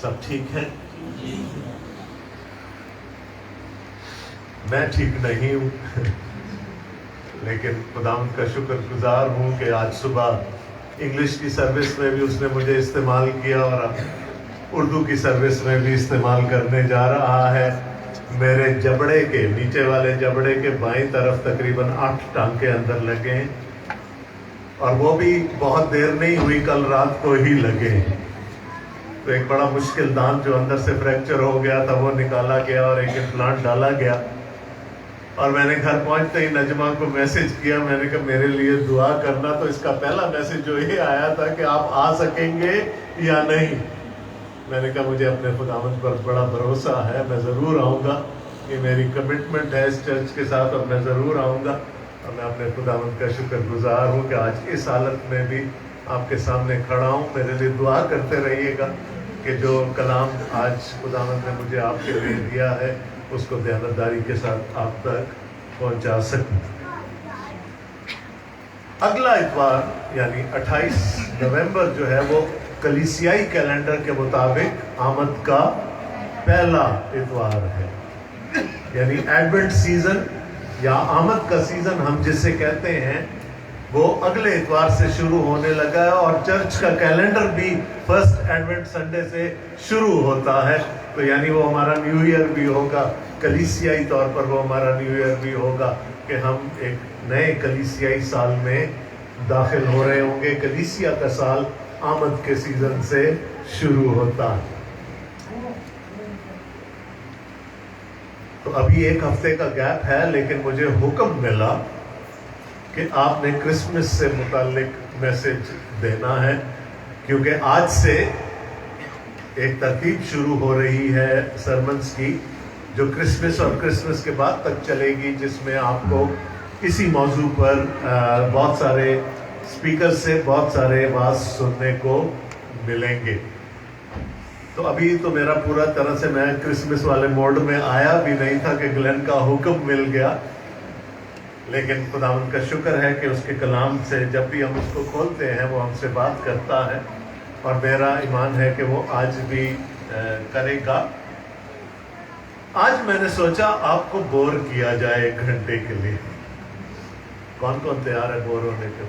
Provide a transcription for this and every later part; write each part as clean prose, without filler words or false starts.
सब ठीक है? मैं ठीक नहीं हूँ लेकिन खुदावंद का शुक्रगुजार हूँ कि आज सुबह इंग्लिश की सर्विस में भी उसने मुझे इस्तेमाल किया और अब उर्दू की सर्विस में भी इस्तेमाल करने जा रहा है। मेरे जबड़े के नीचे वाले जबड़े के बाईं तरफ तकरीबन 8 टांके अंदर लगे हैं और वो भी बहुत देर नहीं हुई, कल रात को ही लगे हैं। तो एक बड़ा मुश्किल दांत जो अंदर से फ्रैक्चर हो गया था वो निकाला गया और एक इम्प्लांट डाला गया। और मैंने घर पहुंचते ही नजमा को मैसेज किया, मैंने कहा मेरे लिए दुआ करना। तो इसका पहला मैसेज जो ये आया था कि आप आ सकेंगे या नहीं। मैंने कहा मुझे अपने खुदावंद पर बड़ा भरोसा है, मैं ज़रूर आऊँगा, ये मेरी कमिटमेंट है इस चर्च के साथ और मैं ज़रूर आऊँगा। और मैं अपने खुदावंद का शुक्रगुजार हूँ कि आज इस हालत में भी आपके सामने खड़ा हूँ। मेरे लिए दुआ करते रहिएगा कि जो कलाम आज खुदावंद ने मुझे आपके लिए दिया है उसको दयानतदारी के साथ आप तक पहुंचा सकूं। अगला इतवार यानी 28 नवंबर जो है वो कलीसियाई कैलेंडर के मुताबिक आमद का पहला इतवार है, यानी एडवेंट सीजन या आमद का सीजन हम जिसे कहते हैं वो अगले इतवार से शुरू होने लगा है और चर्च का कैलेंडर भी फर्स्ट एडवेंट संडे से शुरू होता है। तो यानी वो हमारा न्यू ईयर भी होगा, कलीसियाई तौर पर वो हमारा न्यू ईयर भी होगा कि हम एक नए कलीसियाई साल में दाखिल हो रहे होंगे। कलीसिया का साल आमद के सीजन से शुरू होता है। तो अभी एक हफ्ते का गैप है लेकिन मुझे हुक्म मिला कि आपने क्रिसमस से मुताल्लिक मैसेज देना है, क्योंकि आज से एक तरतीब शुरू हो रही है सरमन्स की जो क्रिसमस और क्रिसमस के बाद तक चलेगी, जिसमें आपको इसी मौजू पर बहुत सारे स्पीकर से बहुत सारे वाज सुनने को मिलेंगे। तो अभी तो मेरा पूरा तरह से मैं क्रिसमस वाले मोड में आया भी नहीं था कि ग्लेन का हुक्म मिल गया, लेकिन खुदावंद का शुक्र है कि उसके कलाम से जब भी हम उसको खोलते हैं वो हमसे बात करता है और मेरा ईमान है कि वो आज भी करेगा। आज मैंने सोचा आपको बोर किया जाए 1 घंटे के लिए। कौन कौन तैयार है बोर होने के?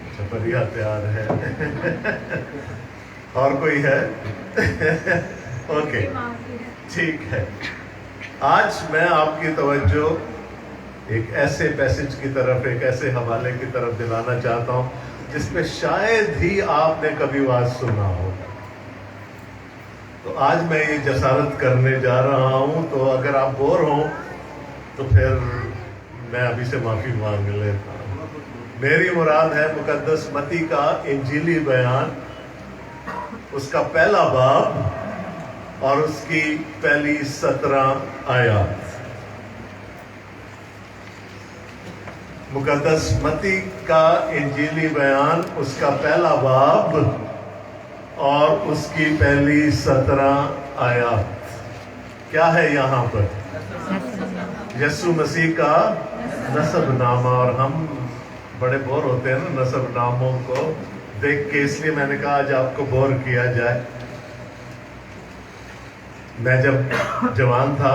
अच्छा, बढ़िया तैयार है और कोई है? ओके, ठीक है। आज मैं आपकी तवज्जो एक ऐसे पैसेज की तरफ, एक ऐसे हवाले की तरफ दिलाना चाहता हूँ जिसपे शायद ही आपने कभी वाज सुना होगा। तो आज मैं ये जसारत करने जा रहा हूँ, तो अगर आप बोर हों तो फिर मैं अभी से माफ़ी मांग लेता हूँ। मेरी मुराद है मुकद्दस मत्ती का इंजीली बयान, उसका पहला बाब और उसकी पहली 17 आयत। मुकद्दस मत्ती का इंजीली बयान, उसका पहला बाब और उसकी पहली 17 आयत। क्या है यहाँ पर? यीशु मसीह का नसब नामा। और हम बड़े बोर होते हैं ना नसब नामों को देख के, इसलिए मैंने कहा आज आपको बोर किया जाए। मैं जब जवान था,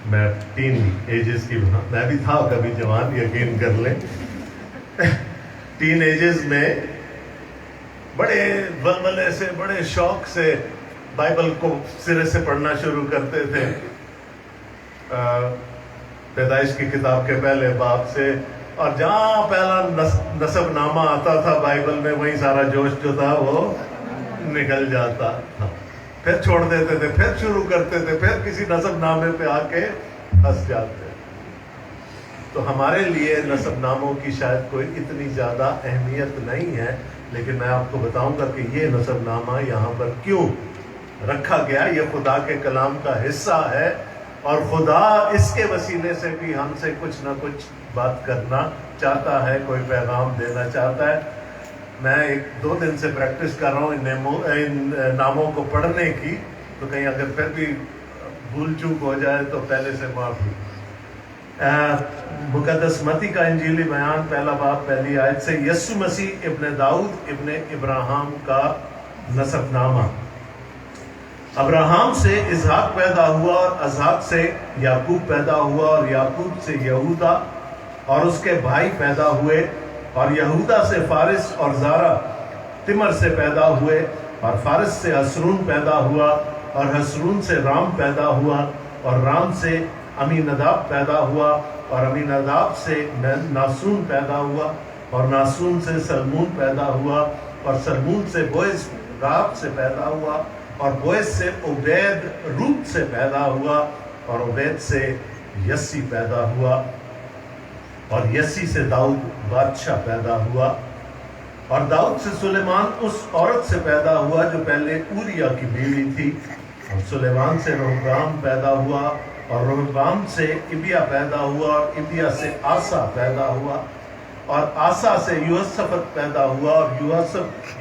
मैं 3 एजेस की, मैं भी था कभी जवान, यकीन कर लें। 3 एजेस में बड़े वलवले से, बड़े शौक से बाइबल को सिरे से पढ़ना शुरू करते थे। पैदाइश की किताब के पहले बाब से, और जहाँ पहला नसब नामा आता था बाइबल में, वहीं सारा जोश जो था वो निकल जाता था। फिर छोड़ देते थे, फिर शुरू करते थे, फिर किसी नसब नामे पे आके फंस जाते। तो हमारे लिए नसब नामों की शायद कोई इतनी ज़्यादा अहमियत नहीं है, लेकिन मैं आपको बताऊंगा कि ये नसब नामा यहाँ पर क्यों रखा गया। ये खुदा के कलाम का हिस्सा है और खुदा इसके वसीले से भी हमसे कुछ ना कुछ बात करना चाहता है, कोई पैगाम देना चाहता है। मैं 1-2 दिन से प्रैक्टिस कर रहा हूँ इन नामों को पढ़ने की, तो कहीं अगर फिर भी भूल चूक हो जाए तो पहले से माफ़ी। मुकद्दस मती का इंजीली बयान पहला बाब पहली आयत से यस्सु मसीह इब्न दाऊद इब्न इब्राहिम का नसबनामा। अब्राहम से इसहाक पैदा हुआ और इसहाक से याकूब पैदा हुआ और याकूब से यहूदा और उसके भाई पैदा हुए और यहूदा से फारिस और ज़ारा तिमर से पैदा हुए और फारिस से हसरून पैदा हुआ और हसरून से राम पैदा हुआ और राम से अमीनदाब पैदा हुआ और अमीनदाब से नासून पैदा हुआ और नासून से सलमून पैदा हुआ और सलमून से बोएज राब से पैदा हुआ और बोएज से उबैद रूत से पैदा हुआ और उबैद से यस्सी पैदा हुआ और यस्सी से दाऊद बादशाह पैदा हुआ और दाऊद से सुलेमान उस औरत से पैदा हुआ जो पहले ऊरिया की बीवी थी और सुलेमान से रोहबाम पैदा हुआ और रोहबाम से इबिया पैदा हुआ और इबिया से आसा पैदा हुआ और आसा से यूहसफत पैदा हुआ और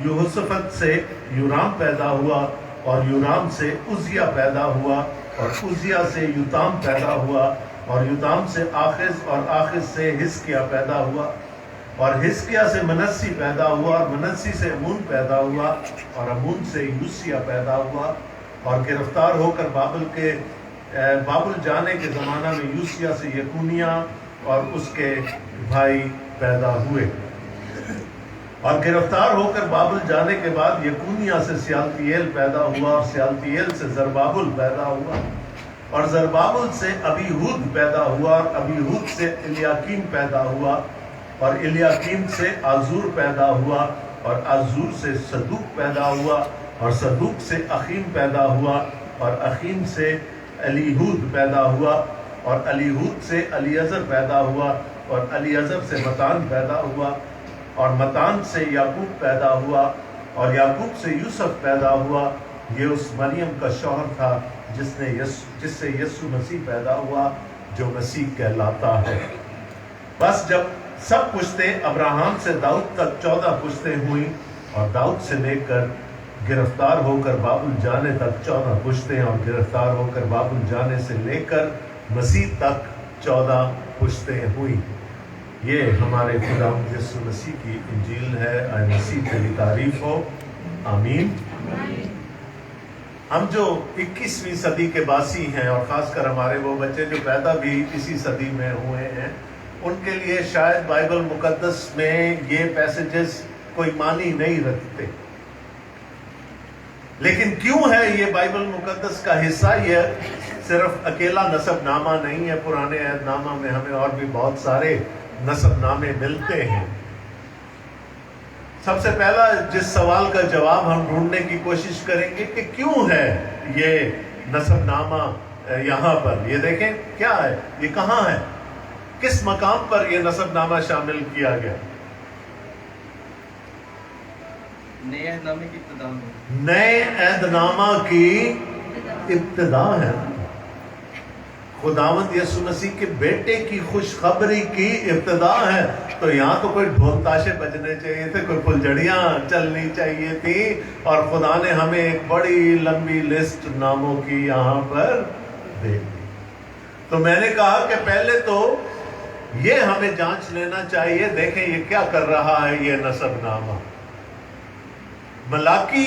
यूहसफत से यूराम पैदा हुआ और यूराम से उजिया पैदा हुआ और उजिया से युताम पैदा हुआ और युताम से आखिज और आखिज से हिस्किया पैदा हुआ और हिस्किया से मनस्सी पैदा हुआ और मनस्सी से अमून पैदा हुआ और अमून से यूसिया पैदा हुआ और गिरफ्तार होकर बाबुल जाने के ज़माना में यूसिया से यकूनिया और उसके भाई पैदा हुए और गिरफ्तार होकर बाबुल जाने के बाद यकूनिया से सियालतीएल पैदा हुआ और सियालतीएल से जरबाबुल पैदा हुआ और जरबाबुल से अबीहूद पैदा हुआ और अबीहूद से इलियाकीम पैदा हुआ और इलियाकीम से आजूर पैदा हुआ और आजूर से सदूक पैदा हुआ और सदूक से अखीम पैदा हुआ और अखीम से अलीहूद पैदा हुआ और अलीहूद से अलीअज़र पैदा हुआ और अलीअज़र से मतान पैदा हुआ और मतान से याकूब पैदा हुआ और याकूब से यूसुफ पैदा हुआ। ये उस मरियम का शौहर था जिससे यस्सु मसीह पैदा हुआ जो मसीह कहलाता है। बस जब सब पुश्तें अब्राहम से दाऊद तक 14 पुश्तें हुई और दाऊद से लेकर गिरफ्तार होकर बाबुल जाने तक 14 पुश्तें और गिरफ्तार होकर बाबुल जाने से लेकर मसीह तक 14 पुश्तें हुई। ये हमारे खुदा यीशु मसीह की इंजील है। आए मसीह तेरी तारीफ हो, आमीन। हम जो 21वीं सदी के बासी हैं और ख़ासकर हमारे वो बच्चे जो पैदा भी इसी सदी में हुए हैं, उनके लिए शायद बाइबल मुकद्दस में ये पैसेजेस कोई मानी नहीं रखते, लेकिन क्यों है ये बाइबल मुकद्दस का हिस्सा? ये सिर्फ अकेला नसबनामा नहीं है। पुराने अहदनामा में हमें और भी बहुत सारे नसबनामे मिलते हैं। सबसे पहला जिस सवाल का जवाब हम ढूंढने की कोशिश करेंगे कि क्यों है ये नसबनामा यहाँ पर। ये देखें क्या है, ये कहाँ है, किस मकाम पर ये नसबनामा शामिल किया गया? नए अहदनामे की इब्तिदा में। नए अहदनामा की इब्तिदा है। खुदावंद यीशु मसीह के बेटे की खुशखबरी की इब्तिदा है। तो यहाँ तो कोई ढोल ताशे बजने चाहिए थे, कोई फुलझड़ियाँ चलनी चाहिए थी और खुदा ने हमें एक बड़ी लंबी लिस्ट नामों की यहाँ पर दे दी। तो मैंने कहा कि पहले तो ये हमें जांच लेना चाहिए, देखें ये क्या कर रहा है ये नसबनामा। मलाकी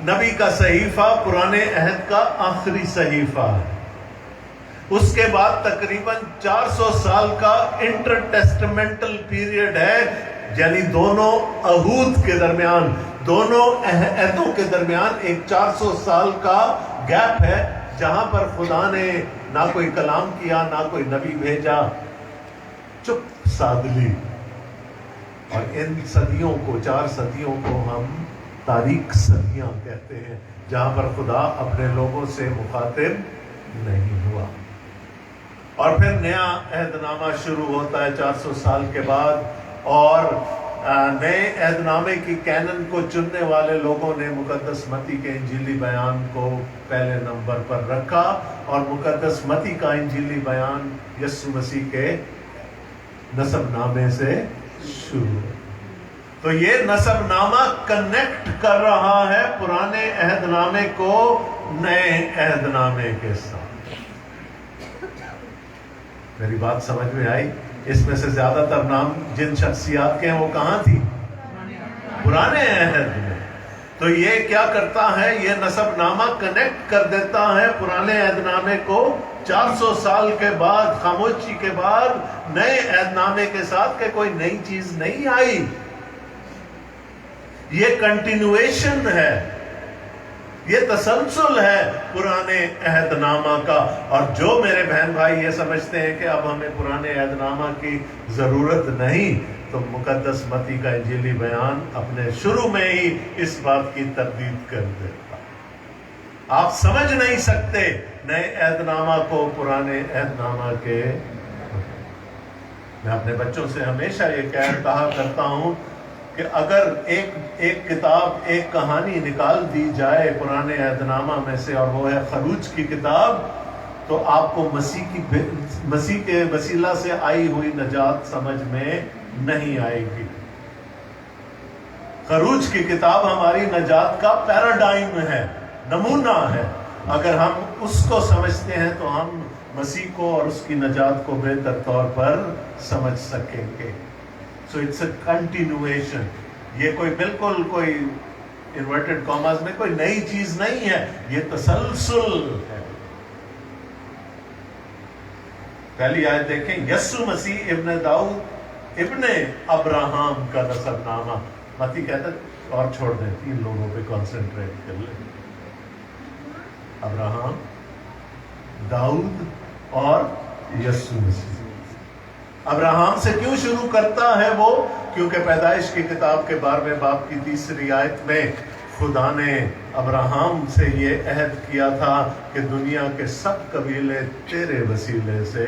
नबी का सहीफा पुराने अहद का आखिरी सहीफा है। उसके बाद तकरीबन 400 साल का इंटरटेस्टमेंटल पीरियड है, यानी दोनों अहूद के दरमियान, दोनों अहदों के दरमियान एक 400 साल का गैप है, जहां पर खुदा ने ना कोई कलाम किया, ना कोई नबी भेजा, चुप सादली। और इन सदियों को, 4 सदियों को हम तारीख सदियां कहते हैं, जहां पर खुदा अपने लोगों से मुखातिब नहीं हुआ। और फिर नया अहदनामा शुरू होता है 400 साल के बाद, और नए अहदनामे की कैनन को चुनने वाले लोगों ने मुकद्दस मती के इंजीली बयान को पहले नंबर पर रखा और मुकद्दस मती का इंजीली बयान यीशु मसीह के नसबनामे से शुरू। तो ये नसबनामा कनेक्ट कर रहा है पुराने अहदनामे को नए अहदनामे के साथ। मेरी बात समझ में आई? इसमें से ज्यादातर नाम जिन शख्सियात के हैं वो कहाँ थी? पुराने अहद में। तो ये क्या करता है, ये नसबनामा कनेक्ट कर देता है पुराने अहदनामे को 400 साल के बाद, खामोशी के बाद, नए अहदनामे के साथ के कोई नई चीज नहीं आई। ये कंटिन्यूएशन है, ये तसलसल है पुराने अहदनामा का। और जो मेरे बहन भाई ये समझते हैं कि अब हमें पुराने अहदनामा की जरूरत नहीं, तो मुकद्दस मत्ती का इंजीली बयान अपने शुरू में ही इस बात की तरदीद कर देता। आप समझ नहीं सकते नए अहदनामा को पुराने अहदनामा के। मैं अपने बच्चों से हमेशा ये कहा करता हूं कि अगर एक किताब, एक कहानी निकाल दी जाए पुराने अहदनामा में से, और वो है खरूज की किताब, तो आपको मसीह के वसीला से आई हुई नजात समझ में नहीं आएगी। खरूज की किताब हमारी नजात का पैराडाइम है, नमूना है। अगर हम उसको समझते हैं तो हम मसीह को और उसकी नजात को बेहतर तौर पर समझ सकेंगे। So it's a continuation. ये कोई बिल्कुल कोई इन्वर्टेड कॉमास में कोई नई चीज नहीं है, ये तसलसल है। पहली आयत देखें, यस्सु मसीह इब्ने दाऊद इब्ने अब्राहम का नसबनामा। मत्ती कहता और छोड़ दें, 3 लोगों पे कॉन्सेंट्रेट कर ले। अब्राहम, दाऊद और यस्सु मसीह। अब्राहम से क्यों शुरू करता है वो? क्योंकि पैदाइश की किताब के 12वें बाब की 3री आयत में खुदा ने अब्राहम से ये अहद किया था कि दुनिया के सब कबीले तेरे वसीले से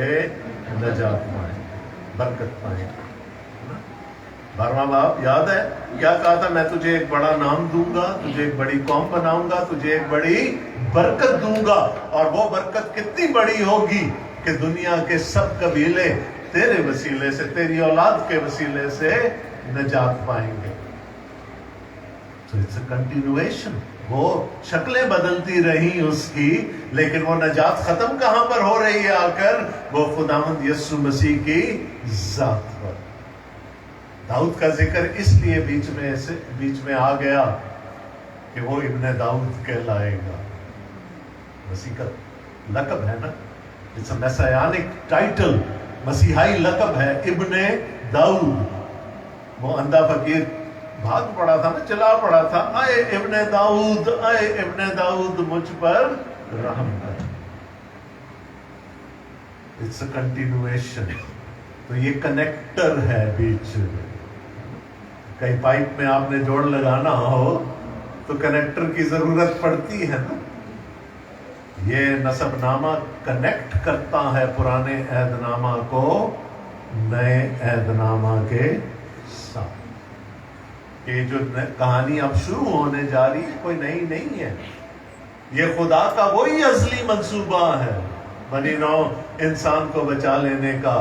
नजात पाएंगे, बरकत पाएंगे। 12वां बाब याद है क्या कहा था? मैं तुझे एक बड़ा नाम दूंगा, तुझे एक बड़ी कौम बनाऊंगा, तुझे एक बड़ी बरकत दूंगा। और वो बरकत कितनी बड़ी होगी कि दुनिया के सब कबीले तेरे वसीले से, तेरी औलाद के वसीले से नजात पाएंगे। तो इट्स अ कंटिन्यूएशन। वो शक्लें बदलती रही उसकी, लेकिन वो नजात खत्म कहां पर हो रही है आकर? वो खुदावंद यीशु मसीह की जात पर। दाऊद का जिक्र इसलिए बीच में आ गया कि वो इब्ने दाऊद कहलाएगा। मसीह का लक़ब है ना, इट्स अ मैसायानिक टाइटल, मसीहाई लक़ब है इब्ने दाऊद। वो अंधा फकीर भाग पड़ा था ना, चला पड़ा था, आए इब्ने दाऊद, आए इब्ने दाऊद मुझ पर रहम कर। It's a continuation. तो ये कनेक्टर है बीच में। कई पाइप में आपने जोड़ लगाना हो तो कनेक्टर की जरूरत पड़ती है ना। ये नसबनामा कनेक्ट करता है पुराने अहदनामा को नए अहदनामा के साथ। ये जो कहानी अब शुरू होने जा रही है कोई नई नहीं है, ये खुदा का वही असली मंसूबा है बनी नौ इंसान को बचा लेने का,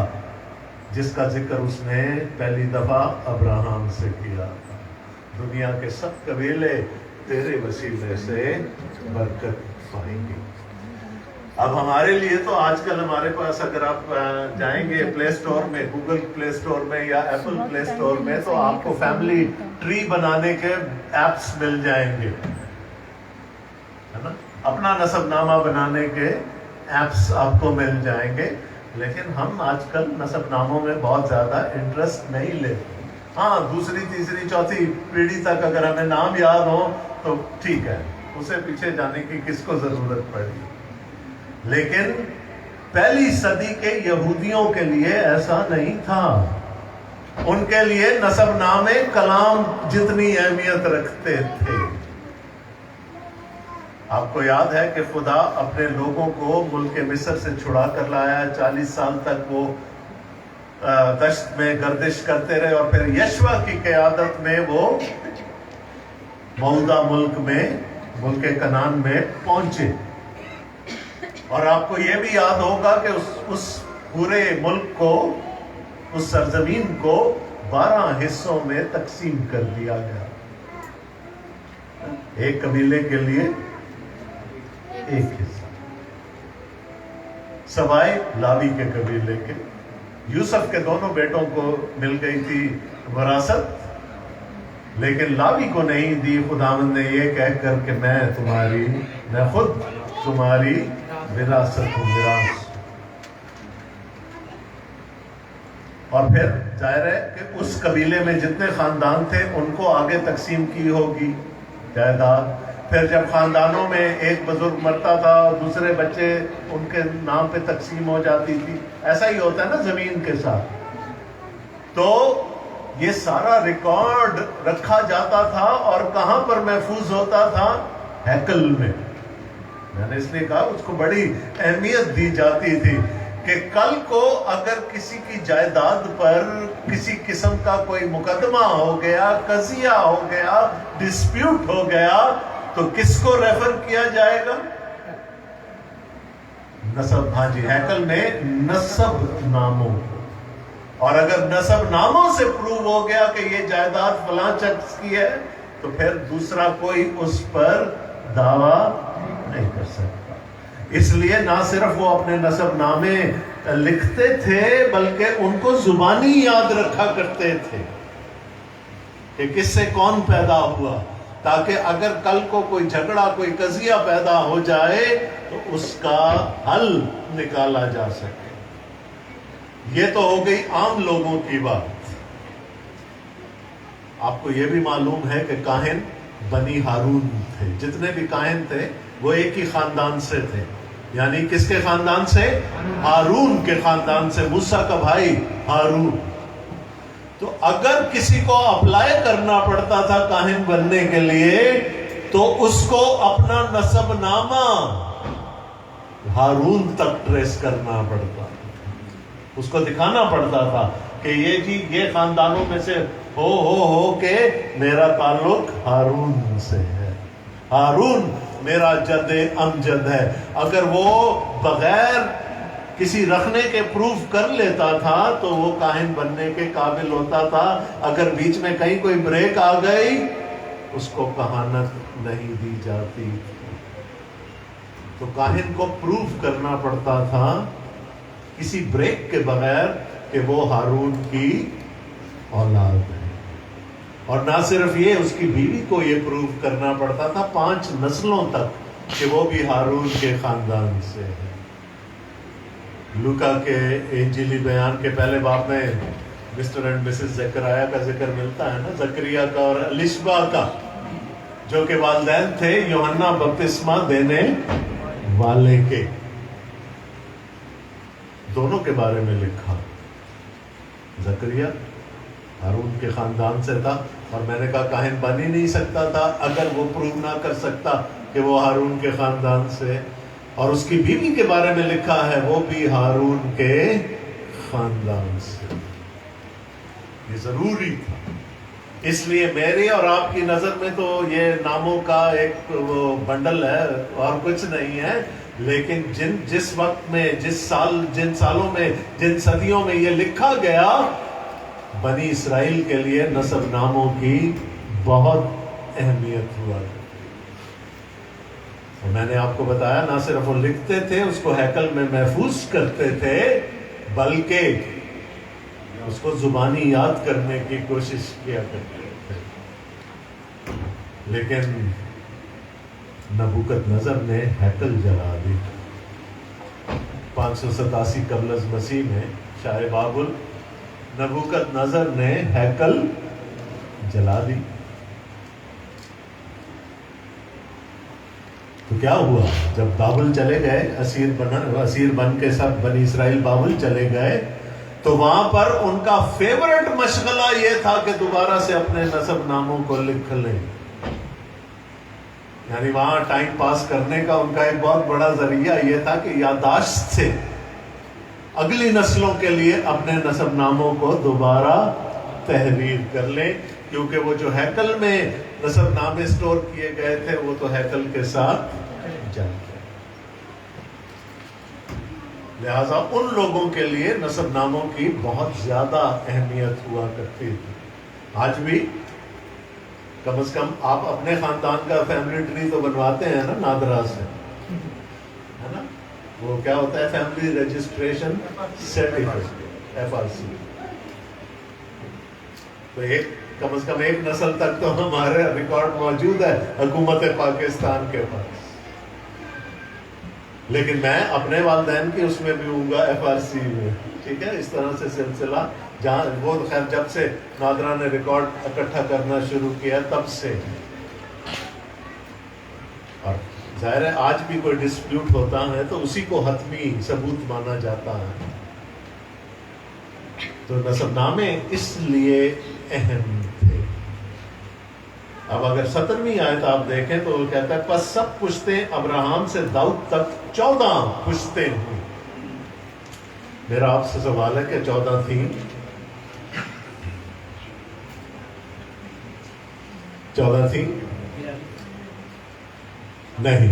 जिसका जिक्र उसने पहली दफा अब्राहम से किया था। दुनिया के सब कबीले तेरे वसीले से बरकत पाएंगे। अब हमारे लिए तो आजकल हमारे पास अगर आप जाएंगे प्ले स्टोर में, गूगल प्ले स्टोर में या एप्पल प्ले स्टोर में, तो आपको फैमिली ट्री बनाने के एप्स मिल जाएंगे, है ना। अपना नसबनामा बनाने के एप्स आपको मिल जाएंगे। लेकिन हम आजकल नसबनामों में बहुत ज्यादा इंटरेस्ट नहीं लेते। हाँ, दूसरी तीसरी चौथी पीढ़ी तक अगर हमें नाम याद हो तो ठीक है, उसे पीछे जाने की किसको जरूरत पड़ी। लेकिन पहली सदी के यहूदियों के लिए ऐसा नहीं था। उनके लिए नसबनामे कलाम जितनी अहमियत रखते थे। आपको याद है कि खुदा अपने लोगों को मुल्क मिस्र से छुड़ा कर लाया, 40 साल तक वो दश्त में गर्दिश करते रहे, और फिर यशवा की क़यादत में वो मौदा मुल्क में, मुल्क कनान में पहुंचे। और आपको ये भी याद होगा कि उस पूरे मुल्क को, उस सरजमीन को 12 हिस्सों में तकसीम कर दिया गया। एक कबीले के लिए एक हिस्सा। سوائے لاوی کے قبیلے کے. یوسف کے دونوں بیٹوں کو مل گئی تھی وراثت، لیکن لاوی کو نہیں دی. خداوند نے یہ کہہ کر کہ میں خود تمہاری وراثت ہوں، میراث. اور پھر ظاہر ہے کہ اس قبیلے میں جتنے خاندان تھے ان کو آگے تقسیم کی ہوگی جائیداد. پھر جب خاندانوں میں ایک بزرگ مرتا تھا اور دوسرے بچے ان کے نام پہ تقسیم ہو جاتی تھی. ایسا ہی ہوتا ہے نا زمین کے ساتھ. تو یہ سارا ریکارڈ رکھا جاتا تھا اور کہاں پر محفوظ ہوتا تھا؟ ہیکل میں. میں نے اس لیے کہا اس کو بڑی اہمیت دی جاتی تھی کہ کل کو اگر کسی کی جائیداد پر کسی قسم کا کوئی مقدمہ ہو گیا، قضیہ ہو گیا، ڈسپیوٹ ہو گیا، تو کس کو ریفر کیا جائے گا؟ نسب. ہاں جی، ہیکل میں نسب ناموں. اور اگر نسب ناموں سے پروو ہو گیا کہ یہ جائیداد فلاں شخص کی ہے، تو پھر دوسرا کوئی اس پر دعویٰ نہیں کر سکتا. اس لیے نہ صرف وہ اپنے نسب نامے لکھتے تھے بلکہ ان کو زبانی یاد رکھا کرتے تھے کہ کس سے کون پیدا ہوا، تاکہ اگر کل کو کوئی جھگڑا، کوئی قضیہ پیدا ہو جائے تو اس کا حل نکالا جا سکے. یہ تو ہو گئی عام لوگوں کی بات. آپ کو یہ بھی معلوم ہے کہ کاہن بنی ہارون تھے. جتنے بھی کاہن تھے وہ ایک ہی خاندان سے تھے. یعنی کس کے خاندان سے؟ ہارون کے خاندان سے. موسیٰ کا بھائی ہارون. تو اگر کسی کو اپلائی کرنا پڑتا تھا کاہن بننے کے لیے تو اس کو اپنا نسب نامہ ہارون تک ٹریس کرنا پڑتا. اس کو دکھانا پڑتا تھا کہ یہ جی یہ خاندانوں میں سے ہو کے میرا تعلق ہارون سے ہے. ہارون میرا جد امجد ہے. اگر وہ بغیر کسی رکھنے کے پروف کر لیتا تھا تو وہ کاہن بننے کے قابل ہوتا تھا. اگر بیچ میں کہیں کوئی بریک آ گئی اس کو کہانت نہیں دی جاتی. تو کاہن کو پروف کرنا پڑتا تھا کسی بریک کے بغیر کہ وہ ہارون کی اولاد ہے. اور نہ صرف یہ، اس کی بیوی کو یہ پروف کرنا پڑتا تھا 5 نسلوں تک کہ وہ بھی ہارون کے خاندان سے ہے. لوکا کے انجیلی بیان کے پہلے باب میں مسٹر اینڈ مسز زکریا کا ذکر ملتا ہے نا، زکریا کا اور الشبا کا، جو کہ والدین تھے یوحنا بپتسمہ دینے والے کے. دونوں کے بارے میں لکھا. زکریا ہارون کے خاندان سے تھا، اور میں نے کہا کاہن بن ہی نہیں سکتا تھا اگر وہ پروو نہ کر سکتا کہ وہ ہارون کے خاندان سے. اور اس کی بیوی کے بارے میں لکھا ہے وہ بھی ہارون کے خاندان سے. یہ ضروری تھا. اس لیے میرے اور آپ کی نظر میں تو یہ ناموں کا ایک وہ بنڈل ہے اور کچھ نہیں ہے، لیکن جس وقت میں جن سالوں میں جن صدیوں میں یہ لکھا گیا، بنی اسرائیل کے لیے نسب ناموں کی بہت اہمیت ہوا. اور میں نے آپ کو بتایا نہ صرف وہ لکھتے تھے، اس کو ہیکل میں محفوظ کرتے تھے، بلکہ اس کو زبانی یاد کرنے کی کوشش کیا کرتے تھے. لیکن نبوکدنضر نے ہیکل جلا دی. 587 قبل از مسیح میں شاہ بابل نبوکدنضر نے ہیکل جلا دی. تو کیا ہوا؟ جب بابل چلے گئے، اسیر بن کے سب بنی اسرائیل بابل چلے گئے، تو وہاں پر ان کا فیورٹ مشغلہ یہ تھا کہ دوبارہ سے اپنے نسب ناموں کو لکھ لیں. یعنی وہاں ٹائم پاس کرنے کا ان کا ایک بہت بڑا ذریعہ یہ تھا کہ یادداشت سے اگلی نسلوں کے لیے اپنے نسب ناموں کو دوبارہ تحریر کر لیں، کیونکہ وہ جو ہیکل میں نسب نامے سٹور کیے گئے تھے وہ تو ہیکل کے ساتھ جل گئے. لہذا ان لوگوں کے لیے نسب ناموں کی بہت زیادہ اہمیت ہوا کرتی تھی. آج بھی کم از کم آپ اپنے خاندان کا فیملی ٹری تو بنواتے ہیں نا، نادرا سے، ہے نا. वो क्या होता है, फैमिली रजिस्ट्रेशन सर्टिफिकेट, FRC। तो एक कम से कम एक नस्ल तक तो हमारे रिकॉर्ड मौजूद है हुकूमत पाकिस्तान के पास। लेकिन मैं अपने वालिदैन की उसमें भी हूँगा, FRC में, ठीक है। इस तरह से सिलसिला, जहाँ वो खैर जब से नादरा ने रिकॉर्ड इकट्ठा करना शुरू किया तब से। और जाहिर है आज भी कोई डिस्प्यूट होता है तो उसी को हतमी सबूत माना जाता है। तो नसबनामे इसलिए अहम थे। अब अगर 17वीं आयत आप देखें तो वो कहता है, बस सब पुश्तें अब्राहम से दाऊद तक 14 पुश्तें हुई। मेरा आपसे सवाल है कि 14 थी? 14 थी? नहीं।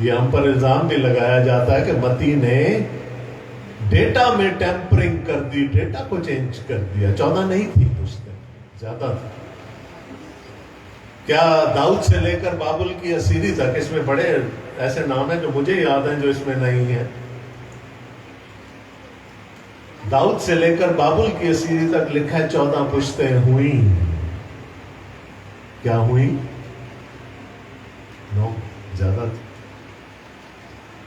ये हम पर इल्जाम भी लगाया जाता है कि मती ने डेटा में टेम्परिंग कर दी, डेटा को चेंज कर दिया। 14 नहीं थी पुश्तें, ज्यादा थी। क्या दाऊद से लेकर बाबुल की असीरी तक, इसमें बड़े ऐसे नाम हैं जो मुझे याद हैं जो इसमें नहीं है। दाऊद से लेकर बाबुल की असीरी तक लिखा है 14 पुश्तें हुई। क्या हुई? नो, ज्यादा थी।